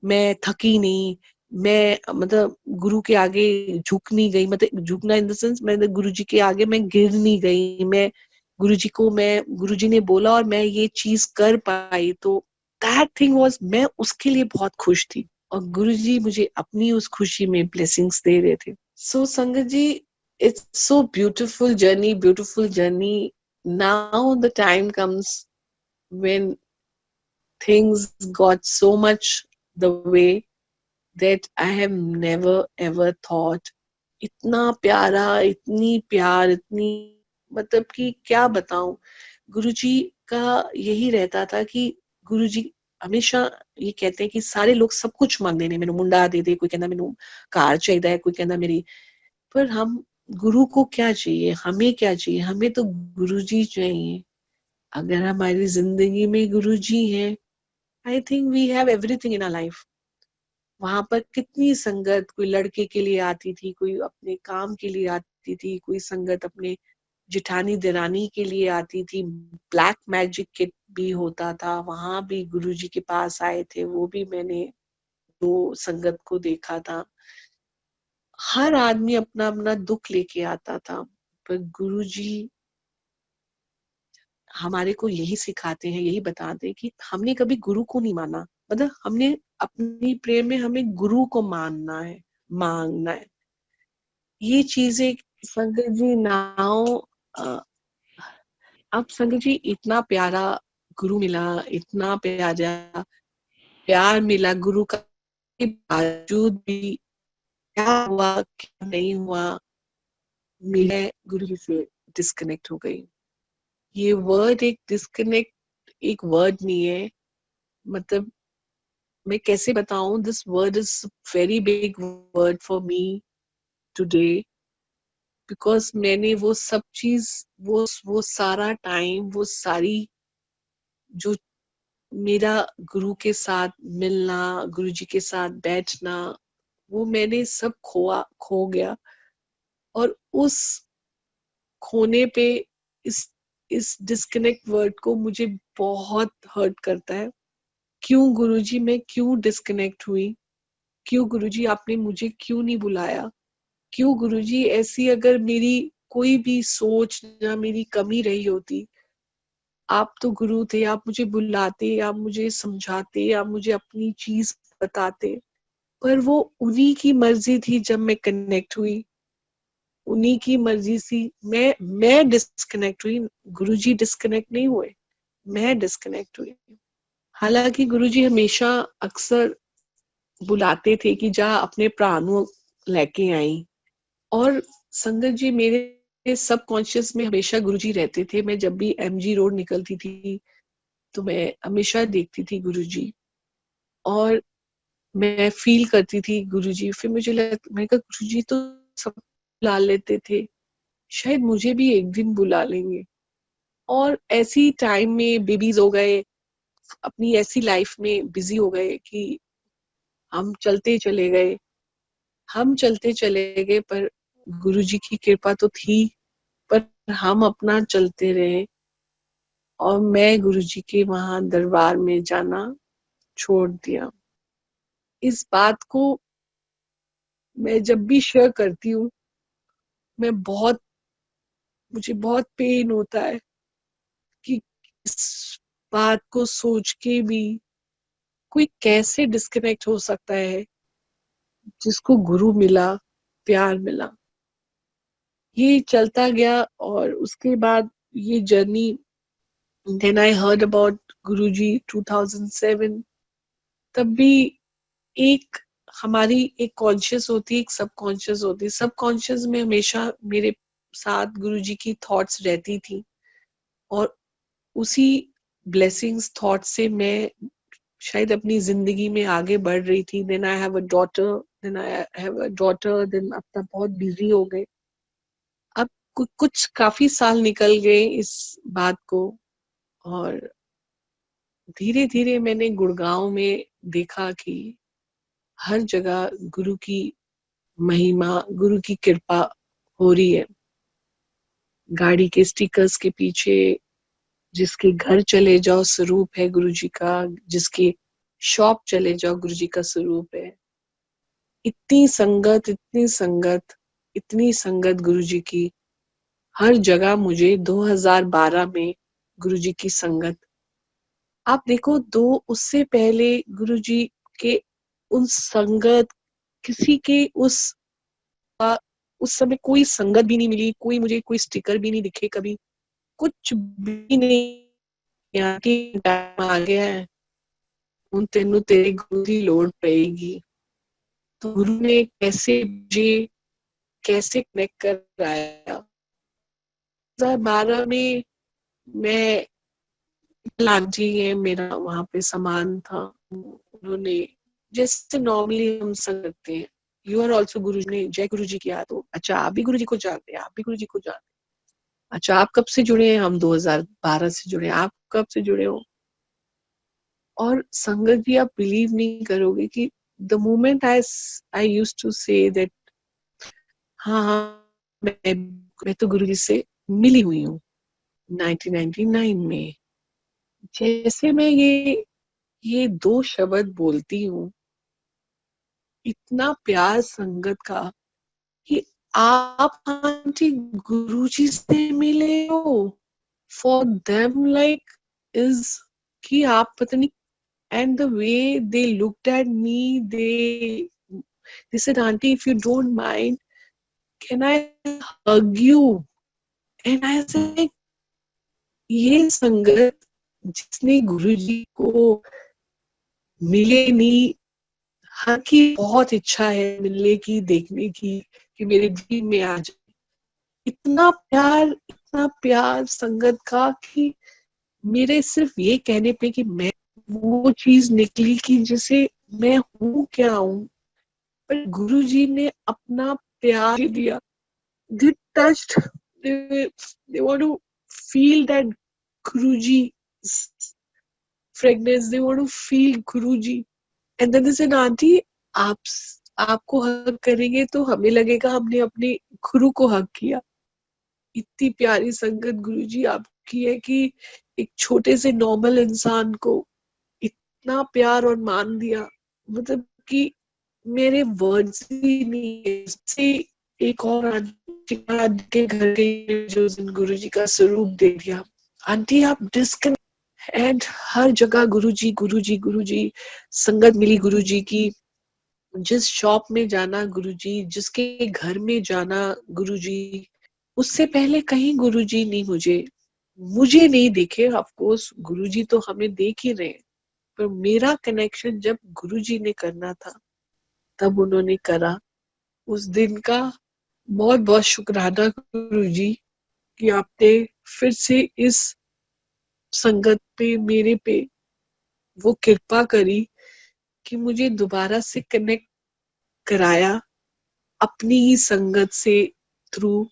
मैं थकी नहीं, मैं मतलब गुरु के आगे झुक नहीं गई, मतलब झुकना इन द सेंस मैं गुरु जी के आगे मैं गिर नहीं गई, मैं गुरु जी ने बोला और मैं ये चीज कर पाई, तो दैट थिंग वाज, मैं उसके लिए बहुत खुश थी और गुरु जी मुझे अपनी उस खुशी में ब्लेसिंग्स दे रहे थे। So sangat ji, it's so beautiful journey. Now the time comes when things got so much the way that I have never ever thought। इतना प्यारा, इतनी प्यार, इतनी मतलब कि क्या बताऊं। गुरुजी का यही रहता था कि गुरुजी हमेशा ये कहते हैं कि सारे लोग सब कुछ मांगते ने, मैनू मुंडा दे दे, कोई कहना मैनू कार चाहिए, कोई कहना मेरी, पर हम गुरु को क्या चाहिए, हमें क्या चाहिए, हमें तो गुरुजी चाहिए। अगर हमारी जिंदगी में गुरुजी हैं, I think we have everything in our life. वहां पर कितनी संगत, कोई लड़के के लिए आती थी, कोई अपने काम के लिए आती थी, कोई संगत अपने जिठानी दिरानी के लिए आती थी, ब्लैक मैजिक किट भी होता था, वहां भी गुरुजी के पास आए थे, वो भी मैंने वो संगत को देखा था। हर आदमी अपना अपना दुख लेके आता था, पर गुरुजी हमारे को यही सिखाते हैं, यही बताते हैं कि हमने कभी गुरु को नहीं माना, मतलब हमने अपनी प्रेम में हमें गुरु को मानना है, मांगना है। ये चीजें संगत जी नाउ, अब संगत जी इतना प्यारा गुरु मिला, इतना प्यारा प्यार मिला गुरु का, के बावजूद भी क्या हुआ क्या नहीं हुआ, मैं गुरु जी से डिस्कनेक्ट हो गई। ये वर्ड एक डिस्कनेक्ट एक वर्ड नहीं है, मतलब मैं कैसे बताऊं, this word is very big word for me today, because मैंने वो सब चीज, वो सारा टाइम, वो सारी जो मेरा गुरु के साथ मिलना, गुरु जी के साथ बैठना, वो मैंने सब खो गया। और उस खोने पे इस डिस्कनेक्ट वर्ड को मुझे बहुत हर्ट करता है। क्यों गुरुजी मैं क्यों डिस्कनेक्ट हुई, क्यों गुरुजी आपने मुझे क्यों नहीं बुलाया, क्यों गुरुजी ऐसी अगर मेरी कोई भी सोच या मेरी कमी रही होती, आप तो गुरु थे, आप मुझे बुलाते, आप मुझे समझाते, आप मुझे अपनी चीज बताते, पर वो उन्हीं की मर्जी थी जब मैं कनेक्ट हुई, उन्हीं की मर्जी सी मैं डिस्कनेक्ट हुई, गुरुजी डिस्कनेक्ट नहीं हुए, मैं डिस्कनेक्ट हुई। हालांकि गुरुजी हमेशा अक्सर बुलाते थे कि जा अपने प्राणों लेके आई, और संगत जी मेरे सब कॉन्शियस में हमेशा गुरुजी रहते थे। मैं जब भी एमजी रोड निकलती थी तो मैं हमेशा देखती थी गुरुजी, और मैं फील करती थी गुरुजी, फिर मुझे मैं कहा गुरुजी तो सब बुला लेते थे, शायद मुझे भी एक दिन बुला लेंगे। और ऐसी टाइम में बेबीज हो गए, अपनी ऐसी लाइफ में बिजी हो गए कि हम चलते चले गए, पर गुरुजी की कृपा तो थी, पर हम अपना चलते रहे, और मैं गुरुजी के वहां दरबार में जाना छोड़ दिया। इस बात को मैं जब भी शेयर करती हूँ मुझे बहुत पेन होता है कि इस बात को सोच के भी कोई कैसे डिस्कनेक्ट हो सकता है जिसको गुरु मिला, प्यार मिला। ये चलता गया और उसके बाद ये journey, then I heard about Guruji 2007। तब भी एक हमारी एक कॉन्शियस होती है, एक सब कॉन्शियस होती है। सब कॉन्शियस में हमेशा मेरे साथ गुरुजी की थॉट्स रहती थी और उसी ब्लेसिंग्स थॉट से मैं शायद अपनी जिंदगी में आगे बढ़ रही थी। Then I have a daughter, then अपना बहुत बिजी हो गए। अब कुछ काफी साल निकल गए इस बात को और धीरे धीरे मैंने गुड़गांव में देखा कि हर जगह गुरु की महिमा, गुरु की कृपा हो रही है। गाड़ी के स्टिकर्स के पीछे जिसके घर चले जाओ स्वरूप है गुरुजी का, जिसके शॉप चले जाओ गुरुजी का स्वरूप है। इतनी संगत, इतनी संगत, इतनी संगत गुरुजी की हर जगह। मुझे 2012 में गुरुजी की संगत, आप देखो, उससे पहले गुरुजी के उन संगत, किसी के उस समय कोई संगत भी नहीं मिली, कोई मुझे कोई स्टिकर भी नहीं दिखे कभी, कुछ भी नहीं। यहाँ की टाइम आ गया है, उन तेनू तेरे गुरु की लोड़ पड़ेगी। तो गुरु ने कैसे मुझे कैसे कनेक्ट कराया। 2012 में मैं, लालजी है मेरा वहां पे सामान था, उन्होंने जैसे नॉर्मली हम संग करते हैं, यू आर ऑल्सो गुरु ने जय गुरु जी किया। तो अच्छा, आप भी गुरु जी को जानते हैं, आप भी गुरु जी को जानते हैं। अच्छा, आप कब से जुड़े हैं? हम 2012 से जुड़े हैं। आप कब से जुड़े हो? और संगत जी, आप बिलीव नहीं करोगे कि the moment I used to say that हाँ हाँ मैं तो गुरु जी से मिली हुई हूँ 1999 में। जैसे मैं ये दो शब्द बोलती हूँ, इतना प्यार संगत का कि आप आंटी गुरुजी से मिले हो। फॉर देम लाइक इज कि आप पता नहीं, and the way they looked at me, they said aunty if you don't mind can I hug you. And I said ये संगत जिसने गुरुजी को मिले नहीं, हर की बहुत इच्छा है मिलने की, देखने की, कि मेरे ड्रीम में आ जाए। इतना प्यार संगत का कि मेरे सिर्फ ये कहने पे कि मैं वो चीज निकली कि जैसे मैं हूँ क्या हूँ, पर गुरुजी ने अपना प्यार दिया। They touched, they want to feel that Guruji's fragrance, they want to feel Guruji. And then they said, aunty आप आपको हक करेंगे तो हमें लगेगा हमने अपने गुरु को हक किया। इतनी प्यारी संगत गुरुजी आपकी है कि एक छोटे से नॉर्मल इंसान को इतना प्यार और मान दिया, मतलब कि मेरे वर्ड्स ही नहीं है। से एक और आंटी के घर गई जो गुरुजी का स्वरूप दे दिया। आंटी आप डिस्कनेक्ट, एंड हर जगह गुरुजी गुरुजी गुरुजी, संगत मिली गुरुजी की। जिस शॉप में जाना गुरुजी, जिसके घर में जाना गुरुजी। उससे पहले कहीं गुरुजी नहीं मुझे नहीं देखे। ऑफ कोर्स गुरुजी तो हमें देख ही रहे, पर मेरा कनेक्शन जब गुरुजी ने करना था तब उन्होंने करा। उस दिन का बहुत बहुत शुक्राना गुरुजी कि आपने फिर से इस संगत पे, मेरे पे वो कृपा करी कि मुझे दोबारा से कनेक्ट कराया अपनी ही संगत से, थ्रू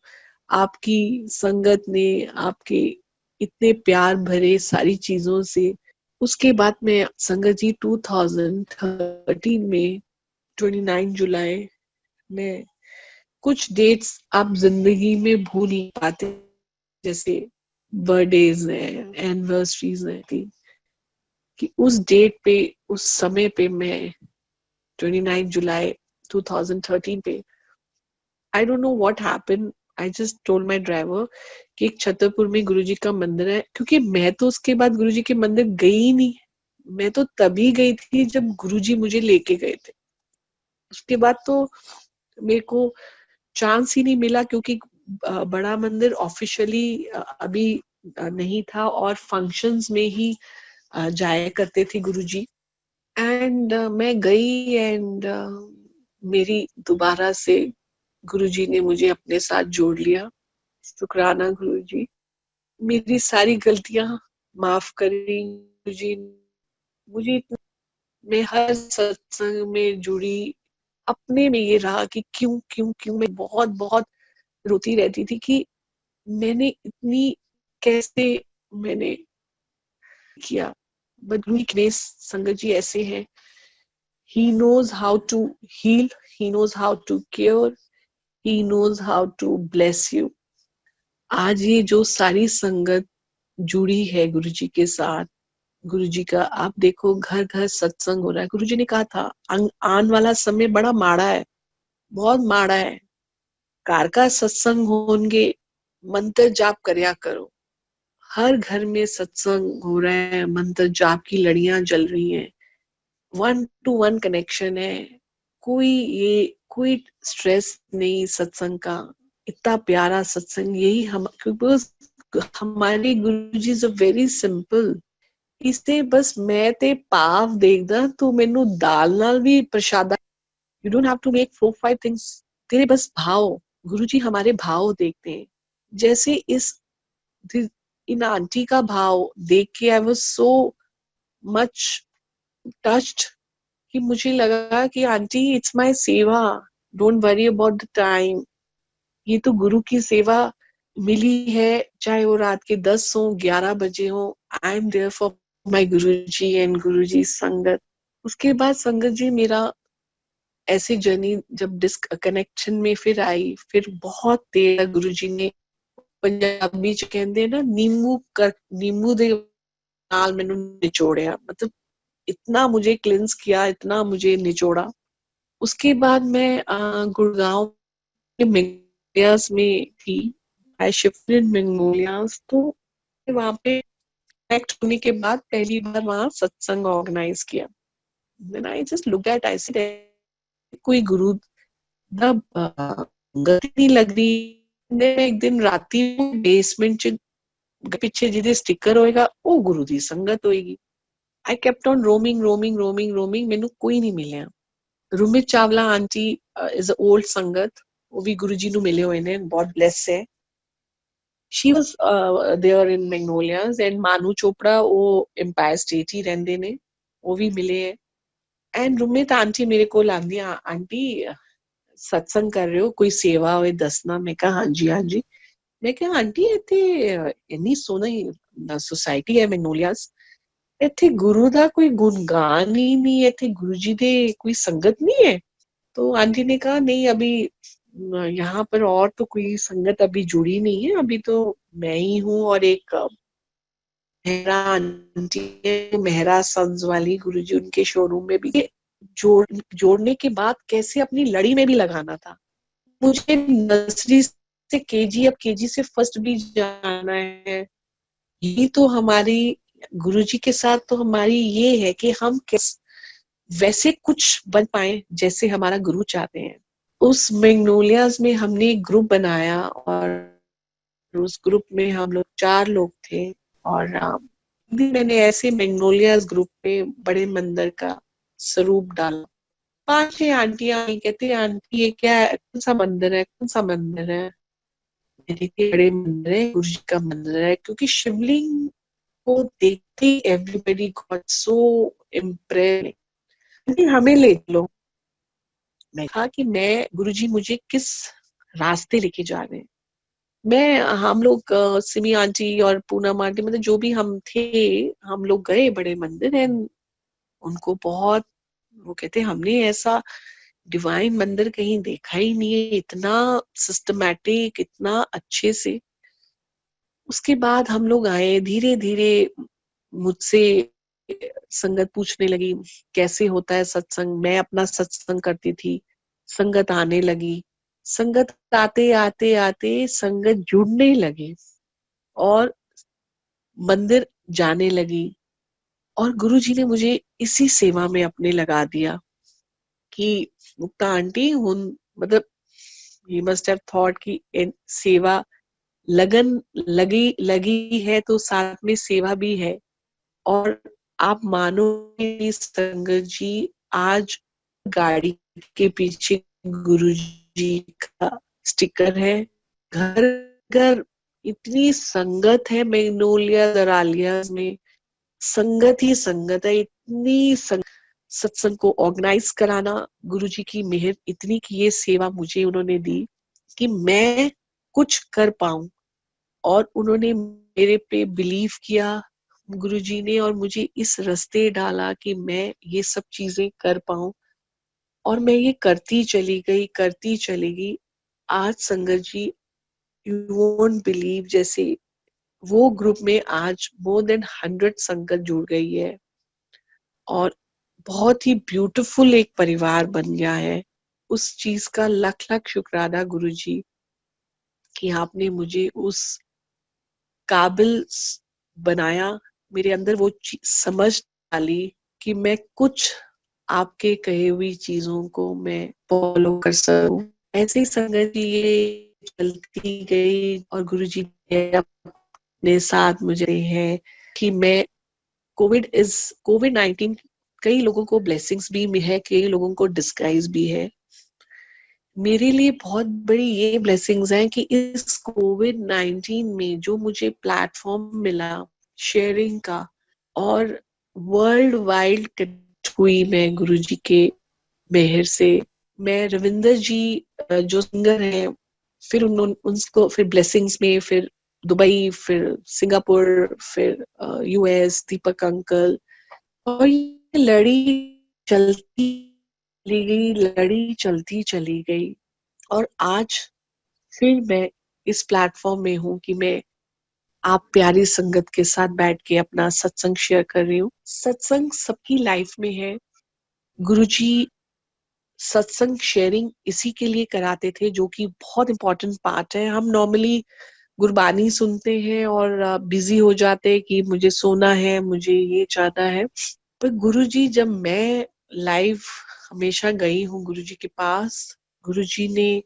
आपकी संगत ने, आपके इतने प्यार भरे सारी चीजों से। उसके बाद में संगत जी 2013 में 29 जुलाई में, कुछ डेट्स आप जिंदगी में भूल नहीं पाते, जैसे बर्थडेज हैं, एनिवर्सरीज हैं, कि उस डेट पे, उस समय पे मैं 29 जुलाई 2013 पे, I don't know what happened, I just told my driver कि एक छतरपुर में गुरुजी का मंदिर है, क्योंकि मैं तो उसके बाद गुरुजी के मंदिर गई ही नहीं। मैं तो तभी गई थी जब गुरुजी मुझे लेके गए थे। उसके बाद तो मेरे को चांस ही नहीं मिला, क्योंकि बड़ा मंदिर ऑफिशियली अभी नहीं था और फंक्शंस में ही जाया करते थे गुरुजी। एंड मैं गई एंड मेरी दोबारा से गुरुजी ने मुझे अपने साथ जोड़ लिया। शुक्राना गुरुजी, मेरी सारी गलतियां माफ करी गुरुजी। मुझे मैं हर सत्संग में जुड़ी, अपने में ये रहा कि क्यों क्यों क्यों मैं बहुत बहुत रोती रहती थी कि मैंने इतनी कैसे मैंने किया। बट वीकनेस संगत जी ऐसे हैं, he knows how to heal, he knows how to cure, he knows how to bless you। आज ये जो सारी संगत जुड़ी है गुरुजी के साथ, गुरुजी का आप देखो घर घर सत्संग हो रहा है। गुरुजी ने कहा था आने वाला समय बड़ा माड़ा है, बहुत माड़ा है। कार का सत्संग होंगे, मंत्र जाप करया करो। हर घर में सत्संग हो रहा है, मंत्र जाप की लड़ियां जल रही हैं, 1-to-1 कनेक्शन है। कोई स्ट्रेस नहीं सत्संग का। इतना प्यारा सत्संग, यही हम, क्योंकि हमारे गुरुजी इज वेरी सिंपल। इससे बस मैं ते पाव देखदा तो मेनू दाल नाल भी प्रसादा। You don't have to make 4-5 things. तेरे बस भाव, गुरुजी हमारे भाव देखते हैं। जैसे इन आंटी का भाव देख के I was so much touched कि मुझे लगा कि आंटी इट्स माय सेवा, don't worry about the time. ये तो गुरु की सेवा मिली है, चाहे वो रात के 10 हो 11 बजे हो। I am there for my Guruji and Guruji sangat. उसके बाद संगत जी मेरा ऐसी जर्नी जब डिस्कनेक्शन में फिर आई, फिर बहुत देर गुरुजी ने पंजाबी च कहंदे ना नींबू दे नाल मैनू निचोड़िया, मतलब इतना मुझे क्लिंस किया, इतना मुझे निचोड़ा। उसके बाद मैं गुड़गांव के मैग्नोलियास में थी। आई शिफ्टेड इन मैग्नोलियास, तो वहां पे कनेक्ट होने के बाद पहली बार वहां सत्संग ऑर्गेनाइज किया। Then I just looked at, I said, कोई गुरु दा गति नहीं लग रही। एक दिन राती बेसमेंट च पिछे जिदे स्टिकर होएगा वो गुरु दी संगत होएगी। आई केप्ट ऑन रोमिंग, मैनू कोई नहीं मिलिया। Rumit Chawla aunty is a old sangat, वो भी गुरुजी नू मिले हुए ने, बहुत ब्लेस है। She was there in Magnolias. And Manu Chopra वो एम्पायर स्टेट ही रहंदे ने, वो भी मिले है। एंड रुमित आंटी मेरे को आंदी, आंटी सत्संग कर रहे हो, कोई सेवा होए दसना। मैं कहा हाँ जी। मैं कहा आंटी इत्थे इन्नी सोहनी सोसाइटी है मैग्नोलियाज, इत्थे गुरु दा कोई गुणगान ही नहीं है, इत्थे गुरु जी दे कोई संगत नहीं है। तो आंटी ने कहा नहीं, अभी यहाँ पर और तो कोई संगत अभी जुड़ी नहीं है, अभी तो मैं ही हूँ और एक मेहरा आंटी है, मेहरा सन्स वाली गुरुजी, उनके शोरूम में भी जोड़ने के बाद कैसे अपनी लड़ी में भी लगाना था। मुझे नर्सरी से केजी, अब केजी से फर्स्ट भी जाना है। ये तो हमारी गुरुजी के साथ तो हमारी ये है कि हम वैसे कुछ बन पाए जैसे हमारा गुरु चाहते हैं। उस मैग्नोलियाज में हमने एक ग्रुप बनाया और उस ग्रुप में हम लोग 4 लोग थे। और मैंने ऐसे मैग्नोलियाज ग्रुप में बड़े मंदिर का स्वरूप डाला। 5-6 आंटियां कहती आंटी ये क्या है, कौन सा मंदिर है, कौन सा मंदिर है। मेरे के बड़े मंदिर है, गुरु जी का मंदिर है। क्योंकि शिवलिंग को देखते ही एवरीबडी गॉट सो इम्प्रेस्ड। हमें ले लो। मैं कहा कि मैं गुरुजी मुझे किस रास्ते लेके जा रहे हैं। मैं हम लोग सिमी आंटी और पूनम आंटी, मतलब जो भी हम थे, हम लोग गए बड़े मंदिर है। उनको बहुत, वो कहते हमने ऐसा डिवाइन मंदिर कहीं देखा ही नहीं है, इतना सिस्टमैटिक, इतना अच्छे से। उसके बाद हम लोग आए, धीरे धीरे मुझसे संगत पूछने लगी कैसे होता है सत्संग। मैं अपना सत्संग करती थी, संगत आने लगी। संगत आते आते आते संगत जुड़ने लगी और मंदिर जाने लगी, और गुरुजी ने मुझे इसी सेवा में अपने लगा दिया कि मुक्ता आंटी हुन, मतलब ही मस्ट हैव थॉट कि सेवा लगन लगी लगी है तो साथ में सेवा भी है। और आप मानोगे संगत जी, आज गाड़ी के पीछे गुरुजी का स्टिकर है। घर घर इतनी संगत है मैग्नोलिया दरालियाज में, संगत ही संगत है, इतनी सत्संग को ऑर्गेनाइज कराना, गुरुजी की मेहर इतनी कि ये सेवा मुझे उन्होंने दी कि मैं कुछ कर पाऊं, और उन्होंने मेरे पे बिलीव किया गुरुजी ने, और मुझे इस रास्ते डाला कि मैं ये सब चीजें कर पाऊं, और मैं ये करती चली गई। आज संगत जी, यू वोंट बिलीव, जैसे वो ग्रुप में आज मोर देन 100 संगत जुड़ गई है, और बहुत ही ब्यूटीफुल एक परिवार बन गया है। उस चीज का लख लख शुक्राना गुरुजी कि आपने मुझे उस काबिल बनाया, मेरे अंदर वो समझ डाली कि मैं कुछ आपके कहे हुई चीजों को मैं फॉलो कर सकूं। ऐसे ही संगत ये चलती गई, और गुरुजी ने अपने साथ मुझे है कि मैं कोविड 19 कई लोगों को ब्लेसिंग्स भी है, कई लोगों को डिस्गाइज भी है। मेरे लिए बहुत बड़ी ये ब्लेसिंग्स हैं कि इस कोविड 19 में जो मुझे प्लेटफॉर्म मिला शेयरिंग का, और वर्ल्ड वाइड कनेक्ट हुई मैं गुरुजी के मेहर से। मैं रविंदर जी जो सिंगर हैं, फिर उनको फिर ब्लेसिंग्स में, फिर दुबई, फिर सिंगापुर, फिर यूएस, दीपक अंकल, और ये लड़ी चलती चली गई। और आज फिर मैं इस प्लेटफॉर्म में हूँ कि मैं आप प्यारी संगत के साथ बैठ के अपना सत्संग शेयर कर रही हूँ। सत्संग सबकी लाइफ में है। गुरुजी सत्संग शेयरिंग इसी के लिए कराते थे, जो कि बहुत इंपॉर्टेंट पार्ट है। हम नॉर्मली गुरबानी सुनते हैं और बिजी हो जाते हैं कि मुझे सोना है, मुझे ये चाहता है। पर गुरुजी, जब मैं लाइव हमेशा गई हूँ गुरुजी के पास, गुरुजी ने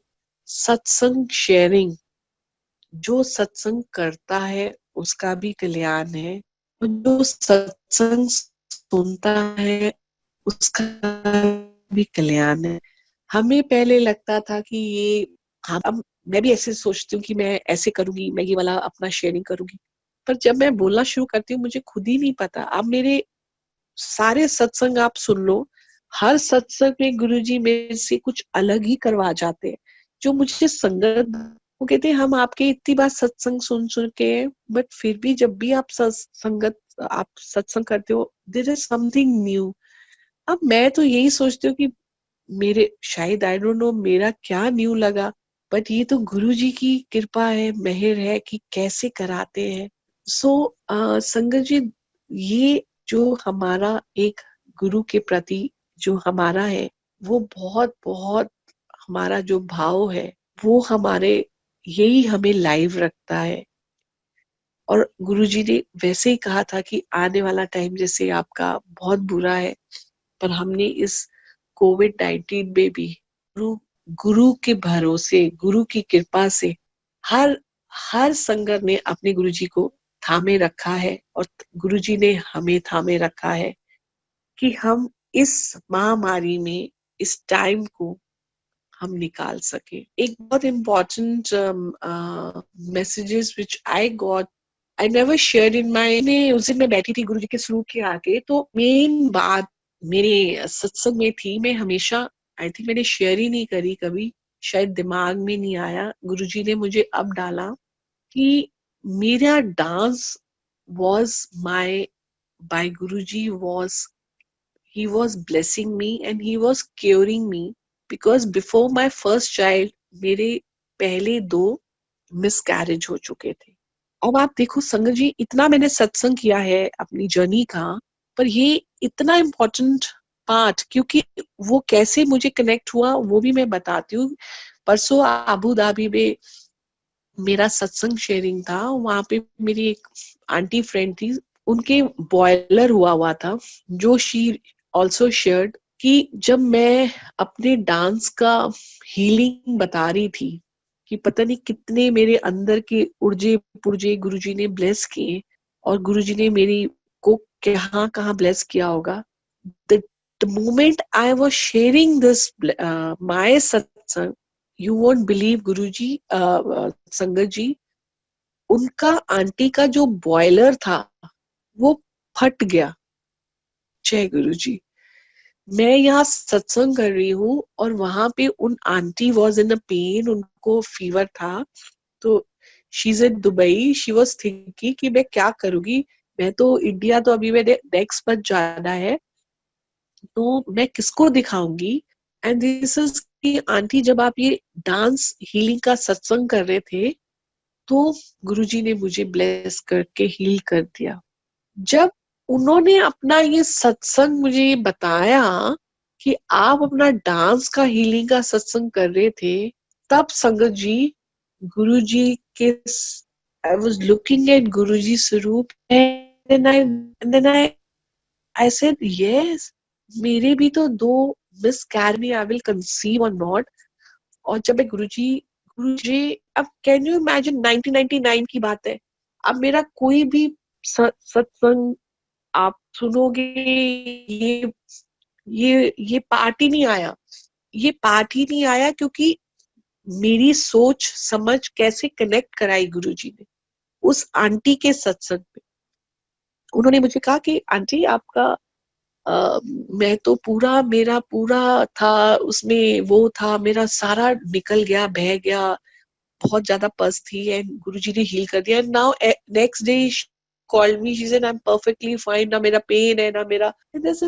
सत्संग शेयरिंग, जो सत्संग करता है उसका भी कल्याण है, और जो सत्संग सुनता है उसका भी कल्याण है। हमें पहले लगता था कि ये, अब मैं भी ऐसे सोचती हूँ कि मैं ऐसे करूंगी, मैं ये वाला अपना शेयरिंग करूंगी, पर जब मैं बोलना शुरू करती हूँ मुझे खुद ही नहीं पता। अब मेरे सारे सत्संग आप सुन लो, हर सत्संग में गुरुजी मेरे से कुछ अलग ही करवा जाते हैं। जो मुझे संगत, वो कहते हैं हम आपके इतनी बार सत्संग सुन सुन के, बट फिर भी जब भी आप आप सत्संग करते हो, देयर इज समथिंग न्यू। अब मैं तो यही सोचती हूँ कि मेरे शायद, आई डोंट नो मेरा क्या न्यू लगा, बट ये तो गुरुजी की कृपा है, मेहर है कि कैसे कराते हैं। सो संगत जी, ये जो हमारा एक गुरु के प्रति जो हमारा है, वो बहुत बहुत, हमारा जो भाव है वो हमारे, यही हमें लाइव रखता है। और गुरुजी ने वैसे ही कहा था कि आने वाला टाइम जैसे आपका बहुत बुरा है, पर हमने इस कोविड 19 में भी गुरु गुरु के भरोसे, गुरु की कृपा से हर हर संगत ने अपने गुरुजी को थामे रखा है, और गुरुजी ने हमें थामे रखा है कि हम इस महामारी में, इस टाइम को हम निकाल सके। एक बहुत important messages which I got, I never share in my, उस दिन मैं बैठी थी गुरुजी के स्वरूप के आगे, तो मेन बात मेरे सत्संग में थी, मैं हमेशा, आई थिंक मैंने शेयर ही नहीं करी कभी, शायद दिमाग में नहीं आया, गुरुजी ने मुझे अब डाला कि मेरा dance was my, by Guruji was, he was blessing me and he was curing me, because before my first child मेरे पहले 2 मिसकैरेज हो चुके थे। अब आप देखो संगत जी, इतना मैंने सत्संग किया है अपनी जर्नी का, पर ये इतना इम्पोर्टेंट पार्ट, क्योंकि वो कैसे मुझे कनेक्ट हुआ वो भी मैं बताती हूँ। परसों अबू धाबी में मेरा सत्संग शेयरिंग था, वहां पे मेरी एक आंटी फ्रेंड थी, उनके बॉयलर हुआ था, जो शी ऑल्सो शेयर्ड कि जब मैं अपने डांस का हीलिंग बता रही थी कि पता नहीं कितने मेरे अंदर के उर्जे पुर्जे गुरुजी ने ब्लेस किए और गुरुजी ने मेरी को कहाँ कहाँ ब्लेस किया होगा. The moment I was sharing this my satsang, you won't believe गुरुजी संगत जी, उनका आंटी का जो बॉयलर था वो फट गया. जय गुरुजी. मैं यहाँ सत्संग कर रही हूँ और वहां पे उन aunty was in a pain, उनको फीवर था. तो she is in Dubai. She was thinking कि मैं क्या करूंगी, मैं तो इंडिया, तो अभी मैंने नेक्स्ट मंथ जाना है, तो मैं किसको दिखाऊंगी. एंड दिस इज की आंटी, जब आप ये डांस हीलिंग का सत्संग कर रहे थे तो गुरुजी ने मुझे ब्लेस करके हील कर दिया. जब उन्होंने अपना ये सत्संग मुझे बताया कि आप अपना डांस का हीलिंग का सत्संग कर रहे थे, तब संगत जी, गुरुजी के, I was looking at Guruji स्वरूप, and then I said yes, मेरे भी तो 2 miscarriage, I will conceive और नॉट. और जब मैं गुरुजी, अब कैन यू इमेजिन 1999 की बात है, अब मेरा कोई भी सत्संग आप सुनोगे, ये पार्ट ही नहीं आया. ये पार्ट ही नहीं आया क्योंकि मेरी सोच समझ कैसे कनेक्ट कराई गुरुजी ने उस आंटी के सत्संग में. उन्होंने मुझे कहा कि आंटी आपका मैं तो मेरा पूरा था उसमें, वो था, मेरा सारा निकल गया, बह गया, बहुत ज्यादा पस थी, एंड गुरुजी ने हील कर दिया. Now next day called me, she said I am perfectly fine, ना मेरा पेन है ना मेरा.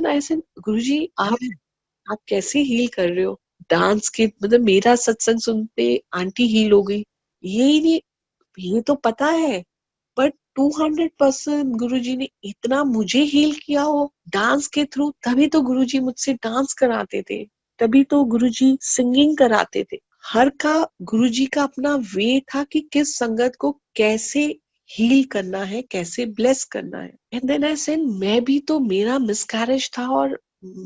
आई सेड गुरुजी आप कैसे हील कर रहे हो. डांस के मतलब मेरा सत्संग सुनते आंटी हील हो गई, यही नहीं, ये तो पता है, बट 200% गुरुजी ने इतना मुझे हील किया हो डांस के थ्रू. तभी तो गुरुजी मुझसे डांस कराते थे, तभी तो गुरुजी सिंगिंग कराते थे. हर का गुरुजी का अपना वे था कि किस संगत को कैसे हील करना है, कैसे ब्लेस करना है. एंड देन आई सेड मैं भी तो, मेरा मिसकैरेज था और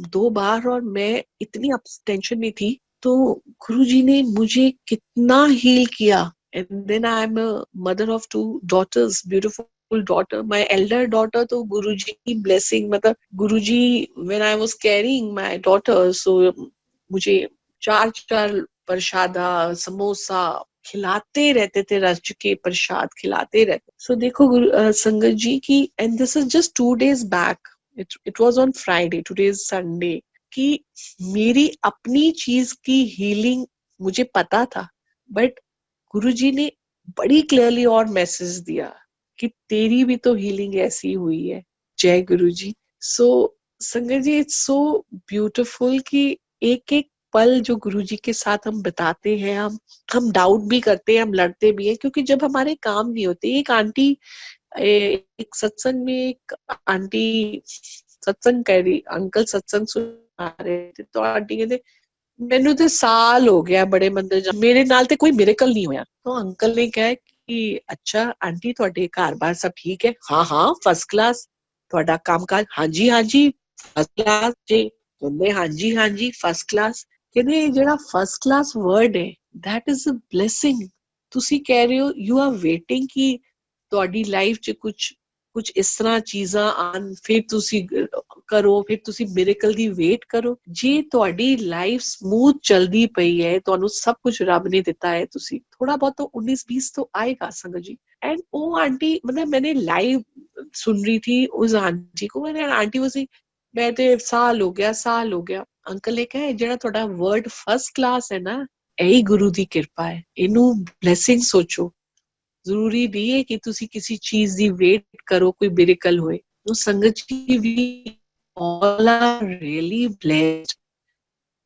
2 बार, और मैं इतनी टेंशन में थी, तो गुरुजी ने मुझे कितना हील किया. And then I'm a mother of 2 daughters, beautiful daughter. My elder daughter तो गुरुजी की blessing, मतलब गुरुजी when I was carrying my daughter, so मुझे 4 प्रसादा समोसा खिलाते रहते थे, रज के प्रसाद खिलाते रहते. So देखो संगत जी की, and this is just 2 days back. It was on Friday. Today is Sunday. कि मेरी अपनी चीज की हीलिंग मुझे पता था, बट गुरुजी ने बड़ी क्लियरली और मैसेज दिया कि तेरी भी तो हीलिंग ऐसी हुई है. जय गुरुजी. सो sangat ji, it's so beautiful कि एक एक पल जो गुरुजी के साथ हम बिताते हैं, हम डाउट भी करते हैं, हम लड़ते भी हैं, क्योंकि जब हमारे काम नहीं होते. एक आंटी, एक सत्संग में एक आंटी सत्संग कर रही, अंकल सत्संग सुना रहे थे, तो आंटी कहते ਮੈਨੂੰ ਤੇ ਸਾਲ ਹੋ ਗਿਆ ਬੜੇ ਮੰਦਰ ਜਾ, ਮੇਰੇ ਨਾਲ ਤੇ ਕੋਈ ਮਿरेकल नहीं ਹੋਇਆ. तो अंकल ने कहा कि अच्छा आंटी ਤੁਹਾਡੇ ਘਰ-ਬਾਰ ਸਭ ਠੀਕ ਹੈ. हाँ हाँ फर्स्ट क्लास. ਤੁਹਾਡਾ ਕੰਮਕਾਜ, ਹਾਂਜੀ ਹਾਂਜੀ फर्स्ट क्लास जी. ਕਹਿੰਦੇ ਹਾਂਜੀ ਹਾਂਜੀ फर्स्ट क्लास. ਕਹਿੰਦੇ ਜਿਹੜਾ फर्स्ट क्लास वर्ड है, that is a blessing. ਤੁਸੀਂ ਕਹਿ ਰਹੇ ਹੋ you are waiting कि ਤੁਹਾਡੀ ਲਾਈਫ 'ਚ ਕੁਝ ਇਸ ਤਰ੍ਹਾਂ ਚੀਜ਼ਾਂ ਆਣ, ਫਿਰ ਤੁਸੀਂ ਕਰੋ, ਫਿਰ ਤੁਸੀਂ ਮਿरेकल ਦੀ ਵੇਟ ਕਰੋ. ਜੇ ਤੁਹਾਡੀ ਲਾਈਫ ਸਮੂਥ ਚਲਦੀ ਪਈ ਹੈ, ਤੁਹਾਨੂੰ ਸਭ ਕੁਝ ਰੱਬ ਨੇ ਦਿੱਤਾ ਹੈ, ਤੁਸੀਂ थोड़ा बहुत तो 19-20 तो आएगा संगत जी. एंड वो आंटी, मतलब मैंने लाइव सुन रही थी उस आंटी को, मैंने आंटी वो सी, मैं तो साल हो गया. अंकल ने कहा ਜਿਹੜਾ ਤੁਹਾਡਾ वर्ड फर्स्ट क्लास है ना, यही गुरु ਦੀ ਕਿਰਪਾ है, ਇਹਨੂੰ ब्लेसिंग सोचो. ਜ਼ਰੂਰੀ ਨਹੀਂ ਹੈ ਕਿ ਤੁਸੀਂ ਕਿਸੇ ਚੀਜ਼ ਦੀ ਵੇਟ ਕਰੋ ਕੋਈ ਮਿरेकल ਹੋਏ. तो संगत जी, we all are really blessed.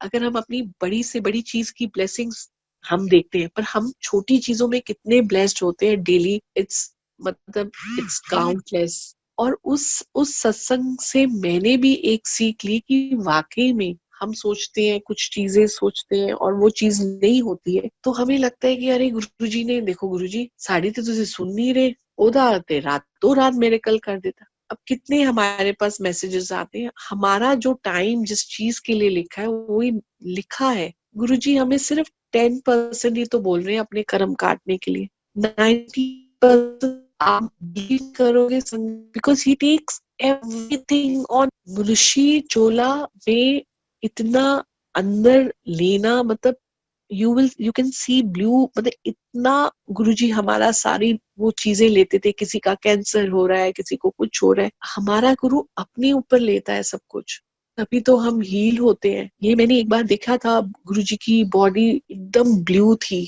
अगर हम अपनी बड़ी से बड़ी चीज की ब्लेसिंग्स हम देखते हैं, पर हम छोटी चीजों में कितने ब्लेस्ड होते हैं डेली, इट्स मतलब इट्स काउंटलेस. और उस सत्संग से मैंने भी एक सीख ली कि वाकई में हम सोचते हैं, कुछ चीजें सोचते हैं और वो चीज नहीं होती है, तो हमें लगता है कि अरे गुरुजी ने, देखो गुरुजी साड़ी तो तुझे सुन नहीं रहे, ओदा ते रातों रात मेरे कल कर देता। अब कितने हमारे पास मैसेजेस आते हैं, हमारा जो टाइम जिस चीज के लिए लिखा है वही लिखा है। गुरुजी हमें सिर्फ 10% ही तो बोल रहे हैं अपने कर्म काटने के लिए, 90% आप बिलीव करोगे, because he takes everything on. मुनिशी चोला में इतना अंदर लेना, मतलब यू कैन सी ब्लू, मतलब इतना गुरुजी हमारा सारी वो चीजें लेते थे। किसी का कैंसर हो रहा है, किसी को कुछ हो रहा है, हमारा गुरु अपने ऊपर लेता है सब कुछ, तभी तो हम हील होते हैं। ये मैंने एक बार देखा था, गुरुजी की बॉडी एकदम ब्लू थी,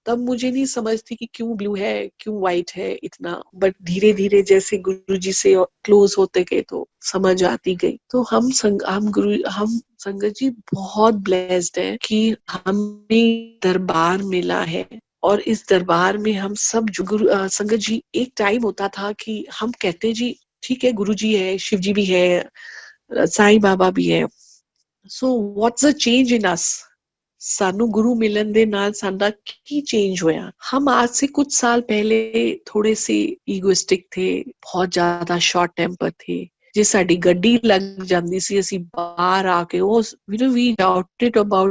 तब मुझे नहीं समझ थी कि क्यों ब्लू है, क्यों व्हाइट है इतना, बट धीरे धीरे जैसे गुरुजी से क्लोज होते गए तो समझ आती गई। तो हम संगत जी बहुत ब्लेस्ड है कि हमें दरबार मिला है, और इस दरबार में हम सब जो संगत जी, एक टाइम होता था कि हम कहते जी ठीक है गुरु जी है, शिव जी भी है, साईं बाबा भी है, so what's the change in us. सानू गुरु मिलन दे नाल साडा की चेंज होया। हम आज से कुछ साल पहले थोड़े से ईगोइस्टिक थे, बहुत ज्यादा शॉर्ट टेम्पर थे। जे साडी गड्डी लग जांदी सी, ਅਸੀਂ ਬਾਹਰ ਆ ਕੇ ਉਹ we doubted about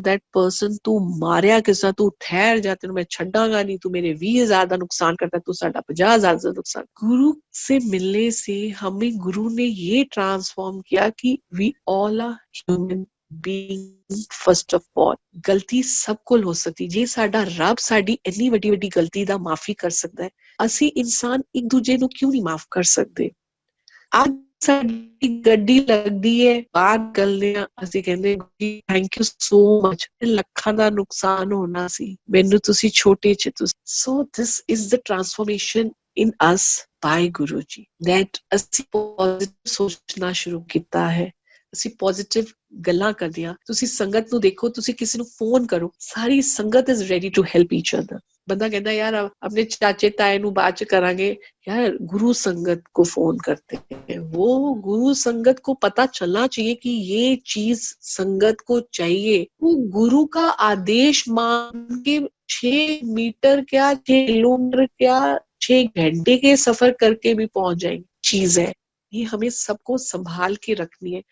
that person, ਤੂੰ ਮਾਰਿਆ ਕਿਸ ਤੂੰ ਠਹਿਰ ਜਾ, ਤੈਨੂੰ मैं ਛੱਡਾਂਗਾ नहीं, तू मेरे 20,000 ਦਾ नुकसान करता, तू साडा 50,000 ਦਾ नुकसान। गुरु से मिलने से हमें गुरु ने ये ट्रांसफॉर्म किया कि we all are human being first of all. गलती सਭ ਕੋਲ ਹੋ ਸਕਦੀ, ਜੇ ਸਾਡਾ ਰੱਬ ਸਾਡੀ ਇੰਨੀ ਵੱਡੀ ਵੱਡੀ ਗਲਤੀ ਦਾ ਮਾਫੀ ਕਰ ਸਕਦਾ ਹੈ, ਅਸੀਂ ਇਨਸਾਨ ਇੱਕ ਦੂਜੇ ਨੂੰ ਕਿਉਂ ਨਹੀਂ ਮਾਫ ਕਰ ਸਕਦੇ। ਅੱਜ ਸਾਡੀ ਗੱਡੀ ਲੱਗਦੀ ਹੈ, ਬਾਹਰ ਨਿਕਲਦੇ ਆ, ਅਸੀਂ ਕਹਿੰਦੇ ਥੈਂਕ ਯੂ ਸੋ ਮਚ, ਲੱਖਾਂ ਦਾ ਨੁਕਸਾਨ ਹੋਣਾ ਸੀ, ਮੈਨੂੰ ਤੁਸੀਂ ਛੋਟੇ ਚ ਤੁਸੀਂ। So this is the transformation in us by Guru Ji, that ਅਸੀਂ ਪੋਜ਼ਿਟਿਵ ਸੋਚਣਾ ਸ਼ੁਰੂ ਕੀਤਾ ਹੈ, ਅਸੀਂ ਪੋਜ਼ਿਟਿਵ ਗੱਲਾਂ ਕਰਦੇ ਹਾਂ। ਤੁਸੀਂ ਸੰਗਤ ਨੂੰ ਦੇਖੋ, ਤੁਸੀਂ ਕਿਸੇ ਨੂੰ ਫੋਨ ਕਰੋ, ਸਾਰੀ ਸੰਗਤ is ready to help each other. ਬੰਦਾ ਕਹਿੰਦਾ ਯਾਰ ਆਪਣੇ ਚਾਚੇ ਤਾਏ ਨੂੰ ਬਾਅਦ ਚ ਕਰਾਂਗੇ, यार गुरु संगत को फोन करते हैं। वो गुरु संगत को पता चलना चाहिए कि ये चीज संगत को चाहिए। वो गुरु का आदेश मान के 6 मीटर क्या, 6 किलोमीटर क्या, 6 घंटे के सफर करके भी पहुंच जाएंगे चीज है। ये हमें सबको संभाल के रखनी है।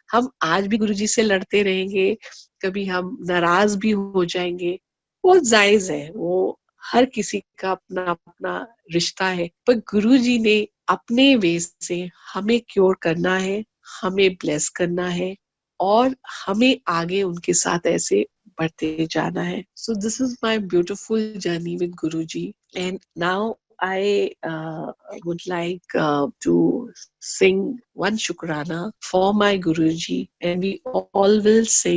हम आज भी गुरुजी से लड़ते रहेंगे, कभी हम नाराज भी हो जाएंगे, वो जायज है, वो हर किसी का अपना अपना रिश्ता है। पर गुरुजी ने अपने वे से हमें क्योर करना है, हमें ब्लेस करना है, और हमें आगे उनके साथ ऐसे बढ़ते जाना है। So this is my beautiful journey with Guruji, and now I would like to sing one Shukrana for my Guruji, and we all will say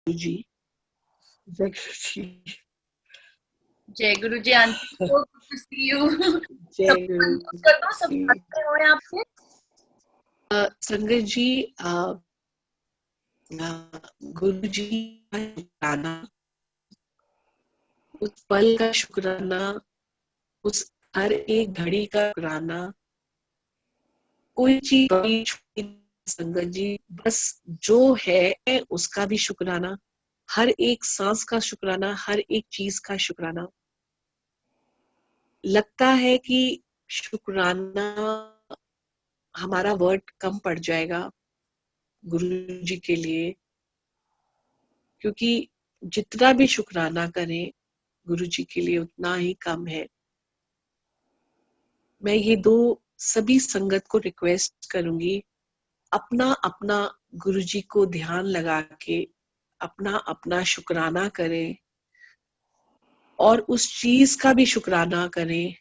Guruji. Jai Guruji.
Jai Guru ji. Aunty so good to see you.
जय
कर दो, सब बातें हो यहाँ पे।
संगत जी, गुरु जी का शुक्राना, उस पल का शुक्राना, उस हर एक घड़ी का शुक्राना, कोई चीज बड़ी छोटी, संगत जी बस जो है उसका भी शुक्राना, हर एक सांस का शुक्राना, हर एक चीज का शुक्राना। लगता है कि शुक्राना हमारा वर्ड कम पड़ जाएगा गुरु जी के लिए, क्योंकि जितना भी शुक्राना करें गुरु जी के लिए उतना ही कम है। मैं ये दो सभी संगत को रिक्वेस्ट करूंगी, अपना अपना गुरु जी को ध्यान लगा के अपना अपना शुक्राना करें, और उस चीज का भी शुक्राना करें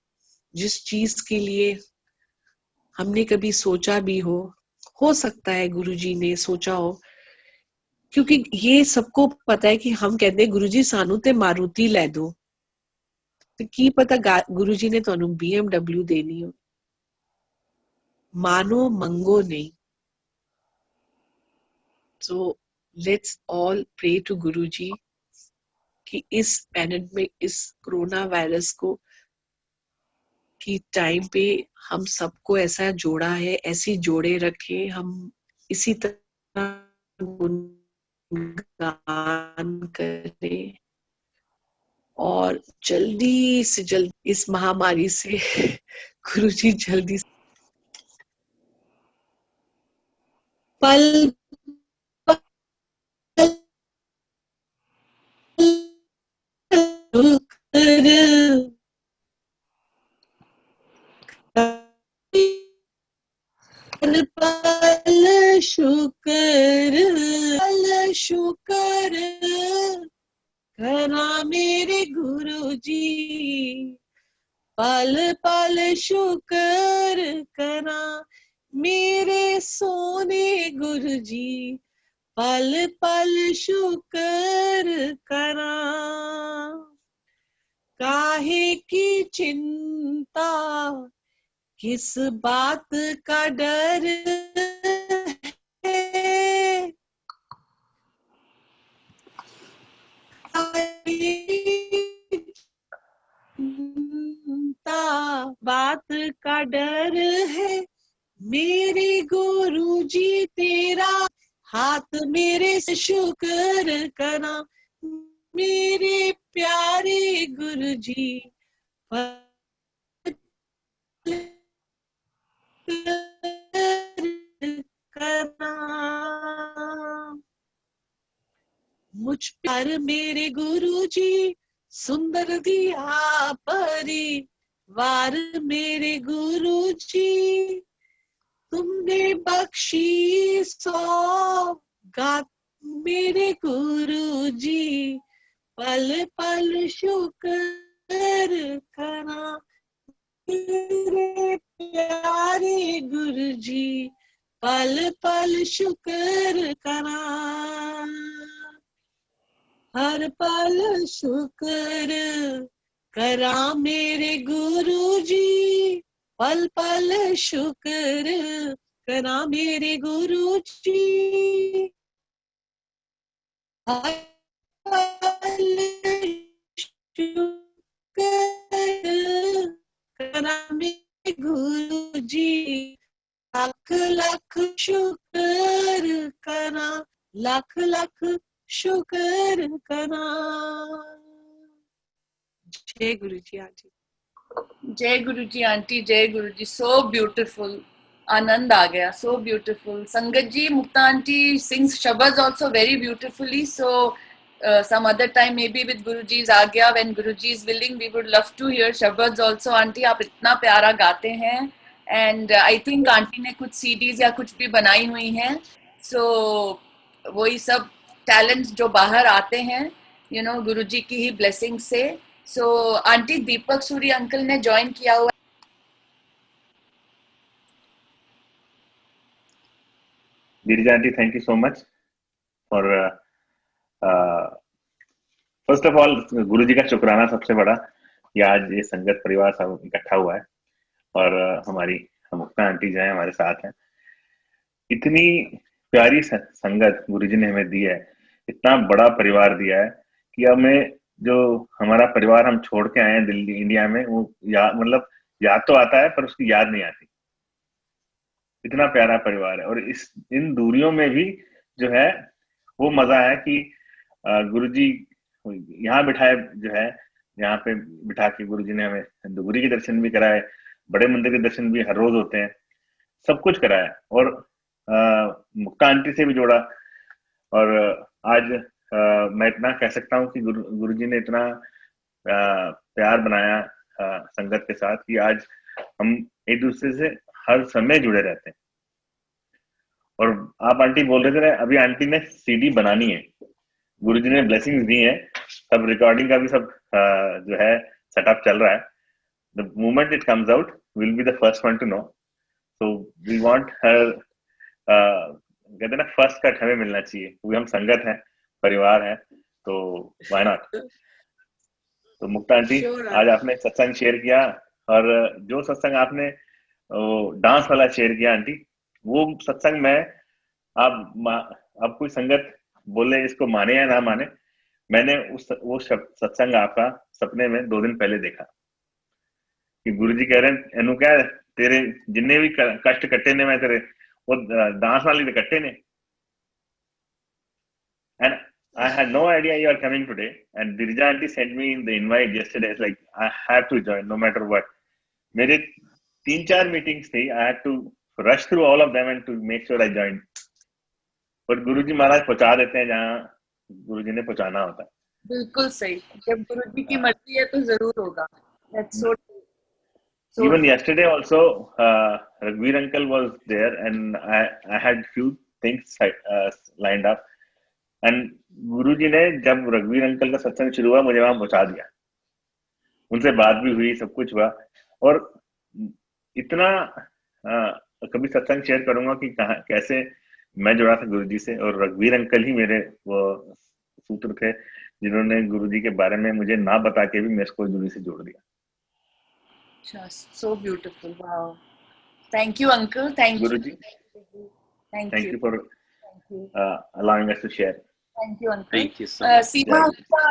जिस चीज के लिए हमने कभी सोचा भी हो सकता है गुरुजी ने सोचा हो, क्योंकि ये सबको पता है कि हम कहते हैं गुरुजी सानू ते मारुति लै दो, तो की पता गुरुजी ने तुहानू BMW देनी हो। मानो मंगो नहीं। So let's all pray to Guruji कि इस पैंडेमिक, इस कोरोना वायरस को कि टाइम पे हम सबको ऐसा जोड़ा है, ऐसी जोड़े रखे, हम इसी तरह गुणगान करें और जल्दी से जल्दी इस महामारी से गुरुजी जल्दी से पल पल कर पल पल शुक्र करा मेरे गुरुजी, पल पल शुक्र करा मेरे सोने गुरुजी, पल पल शुक्र करा। काहे की चिंता, किस बात का डर है, चिंता बात का डर है, मेरे गुरुजी तेरा हाथ मेरे से शुक्र करा, मेरे प्यारे गुरुजी, करा मुझ प्यार मेरे गुरुजी, सुंदर दिया परिवार मेरे गुरुजी, तुमने बख्शी सौगात मेरे गुरुजी, पल पल शुक्र करा मेरे प्यारे गुरुजी, पल पल शुक्र करा, हर पल शुक्र करा मेरे गुरुजी, पल पल शुक्र करा मेरे गुरुजी, हर पल शुक्र करा मेरे गुरुजी, लाख लाख शुक्र करा, लाख लाख शुक्र करा। जय गुरु जी आंटी।
जय गुरु जी आंटी, जय गुरु जी। सो ब्यूटिफुल, आनंद आ गया, सो ब्यूटिफुल। संगत जी, मुक्ता आंटी सिंग्स शब्द also very beautifully, so some other time maybe with Guruji's आज्ञा, when Guruji is willing, we would love to hear शब्द also। आंटी आप इतना प्यारा गाते हैं, and I think आंटी ने कुछ CDs या कुछ भी बनाई हुई हैं, so वही सब टैलेंट्स जो बाहर आते हैं, you know, गुरुजी की ही ब्लेसिंग से। So aunty Deepak Suri uncle ने ज्वाइन किया हुआ।
Girija aunty, thank you so much for first of all Guruji का शुक्राना सबसे बड़ा कि आज ये संगत परिवार सब इकट्ठा हुआ है और हमारी मुक्ता आंटी जो है हमारे साथ हैं। इतनी प्यारी संगत गुरुजी ने हमें दी है, इतना बड़ा परिवार दिया है कि हमें जो हमारा परिवार हम छोड़ के आए हैं दिल्ली इंडिया में, वो मतलब याद तो आता है पर उसकी याद नहीं आती। इतना प्यारा परिवार है और इन दूरियों में भी जो है वो मजा है कि गुरुजी यहाँ बिठाए, जो है यहाँ पे बिठा के गुरुजी ने हमें हिंदुगुरी के दर्शन भी कराए, बड़े मंदिर के दर्शन भी हर रोज होते हैं, सब कुछ कराया और मुक्ता आंटी से भी जोड़ा। और आज मैं इतना कह सकता हूँ कि गुरुजी ने इतना प्यार बनाया संगत के साथ कि आज हम एक दूसरे से हर समय जुड़े रहते हैं। और आप आंटी बोल रहे थे अभी आंटी ने सीडी बनानी है, गुरुजी ने ब्लेसिंग्स दी है, सब रिकॉर्डिंग का भी सब जो है सेटअप चल रहा है। The moment it comes out will be the first one to know, so we want her, कहते ना फर्स्ट कट हमें मिलना चाहिए, क्योंकि हम संगत हैं, परिवार है, तो व्हाई नॉट। तो मुक्ता आंटी आज आपने सत्संग शेयर किया और जो सत्संग आपने डांस वाला शेयर किया आंटी, वो सत्संग में आप कोई संगत बोले इसको माने या ना माने, मैंने वो सत्संग आपका सपने में 2 दिन पहले देखा। कि गुरुजी कह रहे हैं एनू क्या तेरे जिन्ने भी कष्ट कट्टे ने मैं तेरे वो डांस वाली ते कट्टे ने and I had no idea you are coming today and Dirja aunty sent me the invite yesterday. It's like I have to join no matter what. मेरे 3-4 मीटिंग्स थी. I had to rush through all of them and to make sure I joined. पर गुरुजी महाराज पहुंचा देते हैं जहाँ गुरुजी ने पहुंचाना होता है.
बिल्कुल सही. जब गुरुजी की मर्जी है तो जरूर होगा. That's so true. So
even yesterday also Raghuveer uncle was there and I had few things lined up and गुरुजी ने जब रघुवीर अंकल का सत्संग शुरू हुआ मुझे वहां पहुंचा दिया. उनसे बात भी हुई, सब कुछ हुआ और इतना कभी सत्संग शेयर करूंगा कि कैसे मैं जुड़ा था गुरुजी से और रघुवीर अंकल ही मेरे वो सूत्र थे जिन्होंने गुरुजी के बारे में मुझे ना बता के भी मेरे को गुरुजी से जोड़ दिया.
Just so beautiful. Wow. Thank you, uncle. Thank
Guruji.
you. Thank
Thank
you.
you for allowing us to share.
Thank you, uncle.
Thank you so much.
Seema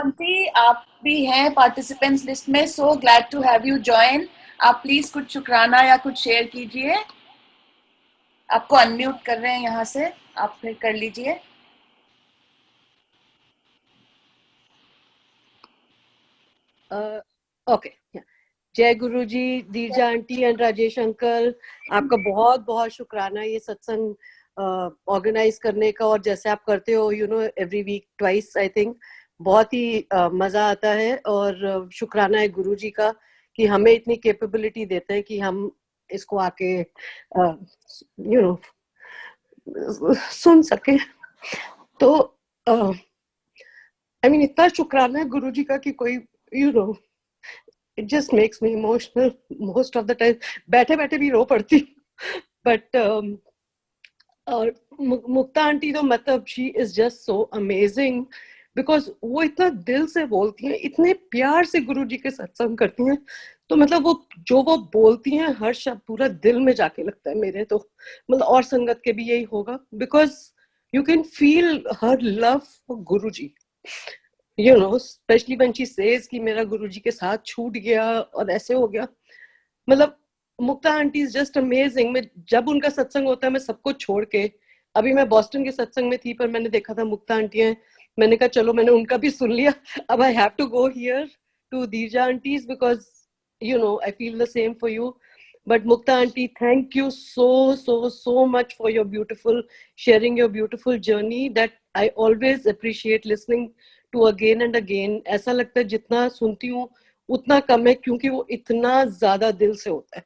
aunty, आप भी हैं participants list में. So glad to have you join. आप please कुछ शुक्राना या कुछ share कीजिए. आपको unmute कर रहे हैं यहाँ से. आप फिर कर लीजिए.
Okay. Yeah. जय गुरु जी, दीर्जा आंटी एंड राजेश अंकल, आपका बहुत बहुत शुक्राना ये सत्संग ऑर्गेनाइज करने का और जैसे आप करते हो every week twice I think बहुत ही मजा आता है और शुक्राना है गुरु जी का कि हमें इतनी कैपेबिलिटी देते हैं कि हम इसको आके सुन सके. तो आई मीन इतना शुक्राना है गुरु जी का कि कोई it just makes me emotional most of the time. बैठे बैठे भी रो पड़ती but और मुक्ता आंटी तो मतलब she is just so amazing because वो इतना दिल से बोलती हैं, इतने प्यार से गुरु जी के सत्संग करती हैं. तो मतलब वो बोलती हैं हर शब्द पूरा दिल में जाके लगता है मेरे. तो मतलब और संगत के भी यही होगा because you can feel her love for Guru ji. especially when she says कि मेरा गुरुजी के साथ छूट गया और ऐसे हो गया. मतलब मुक्ता आंटी इज जस्ट अमेजिंग. मैं जब उनका सत्संग होता है मैं सबको छोड़ के, अभी मैं बॉस्टन के सत्संग में थी पर मैंने देखा था मुक्ता आंटी हैं, मैंने कहा चलो मैंने उनका भी सुन लिया. अब I have to go here to दीर्जा aunties because I feel the same for you. But Mukta aunty, thank you so much for your sharing your beautiful journey that I always appreciate listening to again and again. ऐसा लगता है जितना सुनती हूँ उतना कम है क्योंकि वो इतना ज्यादा दिल से होता है.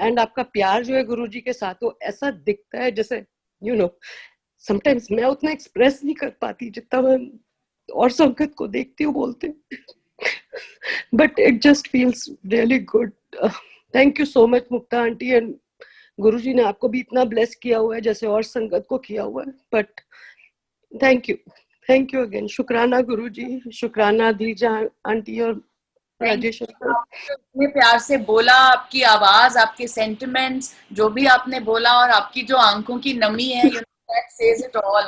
एंड आपका प्यार जो है गुरुजी के साथ वो ऐसा दिखता है जैसे समटाइम्स मैं उतना एक्सप्रेस नहीं कर पाती जितना मैं और संगत को देखती हूँ बोलते. But it just feels really good. Thank you so much Mukta aunty. And Guruji ने आपको भी इतना ब्लेस किया हुआ है जैसे और संगत को किया हुआ है. But thank you again. शुक्राना गुरुजी, शुक्राना दीर्जा आंटी और राजेश.
इतने प्यार से बोला, आपकी आवाज, आपके सेंटिमेंट्स, जो भी आपने बोला और आपकी जो आंखों की नमी है, that says it all.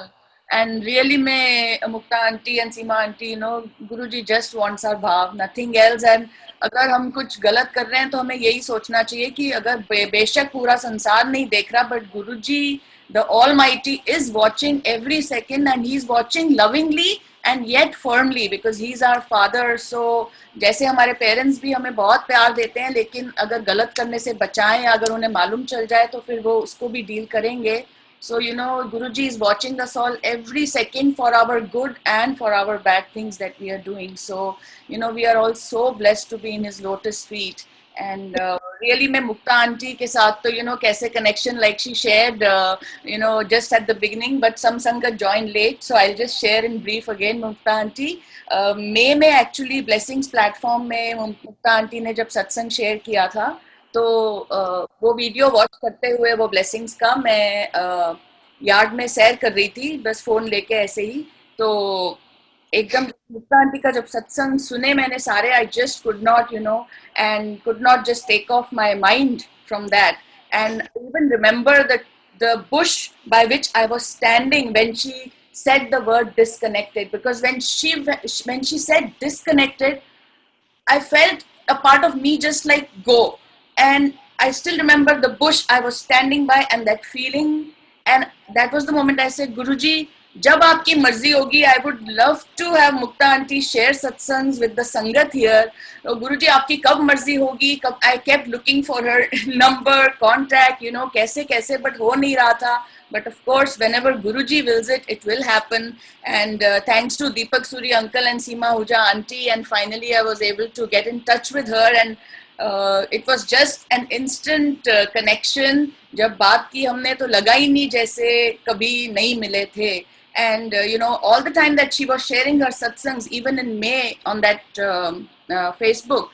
And really मैं Mukta aunty and Seema aunty Guruji just wants our भाव, nothing else. And अगर हम कुछ गलत कर रहे हैं तो हमें यही सोचना चाहिए कि अगर बेशक पूरा संसार नहीं देख रहा but Guruji the Almighty is watching every second and he's watching lovingly and yet firmly because he's our father. So जैसे हमारे पेरेंट्स भी हमें बहुत प्यार देते हैं लेकिन अगर गलत करने से बचाएं या अगर उन्हें मालूम चल जाए तो फिर वो उसको भी डील करेंगे. So Guruji is watching us all every second for our good and for our bad things that we are doing. So we are all so blessed to be in his lotus feet. And really मैं Mukta aunty के साथ तो कैसे connection like she shared just at the beginning, but some sangat joined late, so I'll just share in brief again. Mukta aunty मई में actually blessings platform में मुक्ता aunty ने जब सत्संग शेयर किया था तो वो वीडियो वॉच करते हुए वो ब्लेसिंग्स का मैं यार्ड में सैर कर रही थी बस फोन लेके ऐसे ही. तो एकदम मुक्ता आंटी का जब सत्संग सुने मैंने सारे, I just could not just take off my mind from that. And I even remember the bush by which I was standing when she said the word disconnected, because when she said disconnected, I felt a part of me just like go. and I still remember the bush I was standing by and that feeling, and that was the moment I said, Guruji, जब आपकी मर्जी होगी, I would love to have Mukta aunty share satsangs with the sangat here. Guruji, आपकी कब मर्जी होगी, कब? I kept looking for her number, contact, you know, कैसे, but हो नहीं रहा था. But of course, whenever Guruji wills it, it will happen. And thanks to Deepak Suri uncle and Seema Ahuja auntie, and finally I was able to get in touch with her, and it was just an instant connection. जब बात की हमने तो लगा ही नहीं जैसे कभी नहीं मिले थे. And you know, all the time that she was sharing her satsangs, even in May on that Facebook,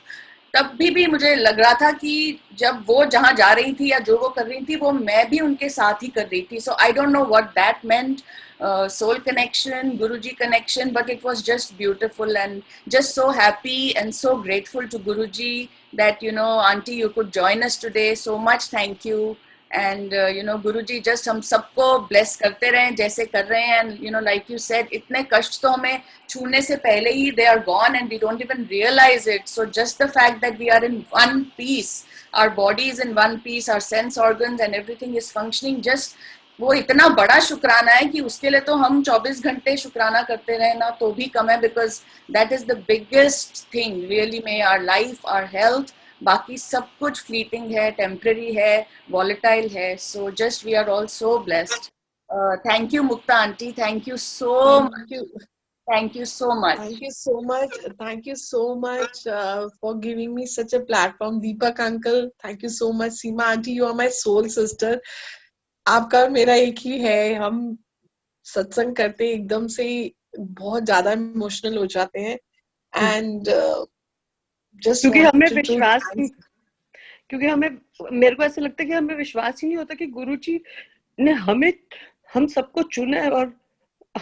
तब भी मुझे लग रहा था कि जब वो जहाँ जा रही थी या जो वो कर रही थी, वो मैं भी उनके साथ ही कर रही थी. So I don't know what that meant, soul connection, Guruji connection, but it was just beautiful, and just so happy and so grateful to Guruji that, you know, auntie, you could join us today. So much thank you. And you know, Guruji just हम सबको bless करते रहें जैसे कर रहे हैं. And you know, like you said, इतने कष्ट तो हमें छूने से पहले ही they are gone and we don't even realize it. So just the fact that we are in one piece, our body is in one piece, our sense organs and everything is functioning, just वो इतना बड़ा शुक्राना है कि उसके लिए तो हम 24 घंटे शुक्राना करते रहे ना तो भी कम है, because that is the biggest thing really. May our life, our health, बाकी सब कुछ fleeting है, temporary है, volatile है. So just we are all so blessed. Thank you, Mukta auntie. Thank you so much. Thank you so much.
Thank you so much. Thank you so much for giving me such a platform. Deepak uncle, thank you so much. Seema auntie, you are my soul sister. आपका और मेरा एक ही है. हम सत्संग करते एकदम से बहुत ज्यादा इमोशनल हो जाते हैं. एंड
क्योंकि हमें विश्वास, क्योंकि हमें, मेरे को ऐसा लगता है कि हमें विश्वास ही नहीं होता कि गुरुजी ने हमें, हम सबको चुना है, और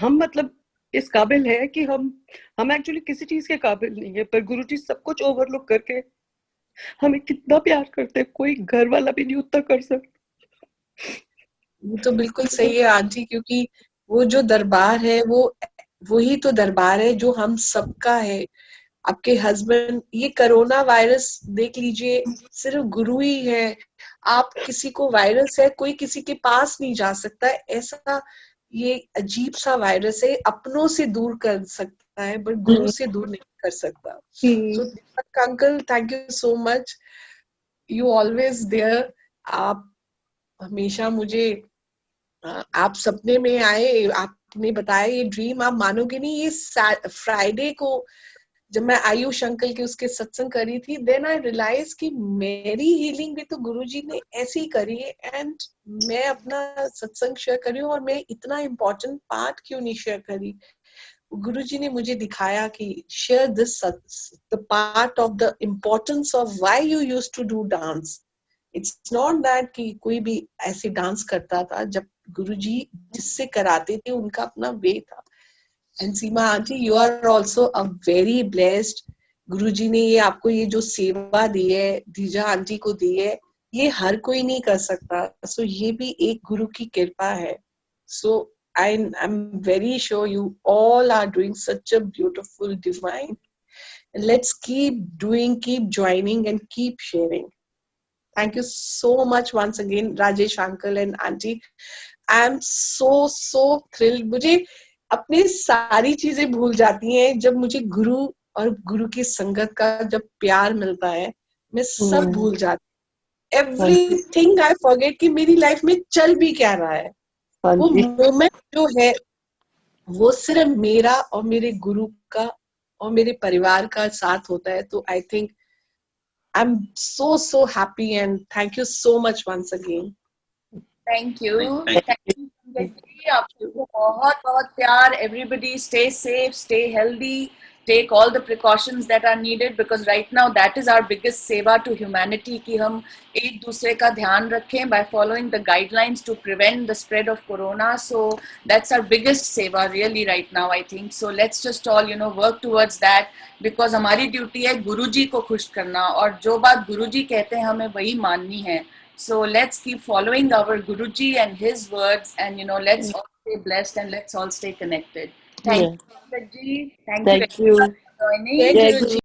हम मतलब इस काबिल है कि हम एक्चुअली किसी चीज के काबिल नहीं है, पर गुरुजी सब कुछ ओवरलुक करके हमें कितना प्यार करते हैं, कोई घर वाला भी नहीं उतना कर सकता.
वो तो बिल्कुल सही है आंटी, क्योंकि वो जो दरबार है वो ही तो दरबार है जो हम सबका है. आपके हस्बैंड, ये कोरोना वायरस देख लीजिए, सिर्फ गुरु ही है. आप किसी को वायरस है, कोई किसी के पास नहीं जा सकता. ऐसा ये अजीब सा वायरस है, अपनों से दूर कर सकता है बट गुरु से दूर नहीं कर सकता. So uncle, thank you so much. You always there. आप हमेशा मुझे, आप सपने में आए, आपने बताया ये ड्रीम, आप मानोगे नहीं, ये फ्राइडे को जब मैं आयुष अंकल के उसके सत्संग करी थी, देन आई रियलाइज कि मेरी हीलिंग भी तो गुरुजी ने ऐसे ही करी है. एंड मैं अपना सत्संग शेयर करी हूँ, और मैं इतना इम्पोर्टेंट पार्ट क्यों नहीं शेयर करी. गुरुजी ने मुझे दिखाया कि share this, the part of the importance of why you used to do dance. It's not that कि कोई भी ऐसे डांस करता था. जब गुरुजी जिससे कराते थे उनका अपना वे था. And Seema aunty, you are also a very blessed. Guruji ने ये आपको ये जो सेवा दी है, धीजा आंटी को दी है, ये हर कोई नहीं कर सकता. सो ये भी एक गुरु की कृपा है. So I am very sure you all are doing such a beautiful divine. Let's keep doing, keep joining and keep sharing. Thank you so much once again, Rajesh uncle and auntie. I am so thrilled. मुझे अपनी सारी चीजें भूल जाती हैं जब मुझे गुरु और गुरु की संगत का जब प्यार मिलता है. मैं सब भूल जाती हूँ. Everything I forget कि मेरी लाइफ में चल भी क्या रहा है. वो मोमेंट जो है वो सिर्फ मेरा और मेरे गुरु का और मेरे परिवार का साथ होता है. तो I think I'm so happy, and thank you so much once again.
Thank you. Thank you. आपको बहुत प्यार. Everybody stay safe, stay healthy, take all the precautions that are needed, because right now that is our biggest seva to humanity, कि हम एक दूसरे का ध्यान रखें by following the guidelines to prevent the spread of corona. So that's our biggest seva really right now, I think. So let's just all, you know, work towards that, because हमारी duty है गुरुजी को खुश करना, और जो बात गुरुजी कहते हैं हमें वही माननी है. So let's keep following our Guruji and his words, and you know, let's all stay blessed and let's all stay connected. Thank you, Guruji. Thank you for joining.
Jai Guruji.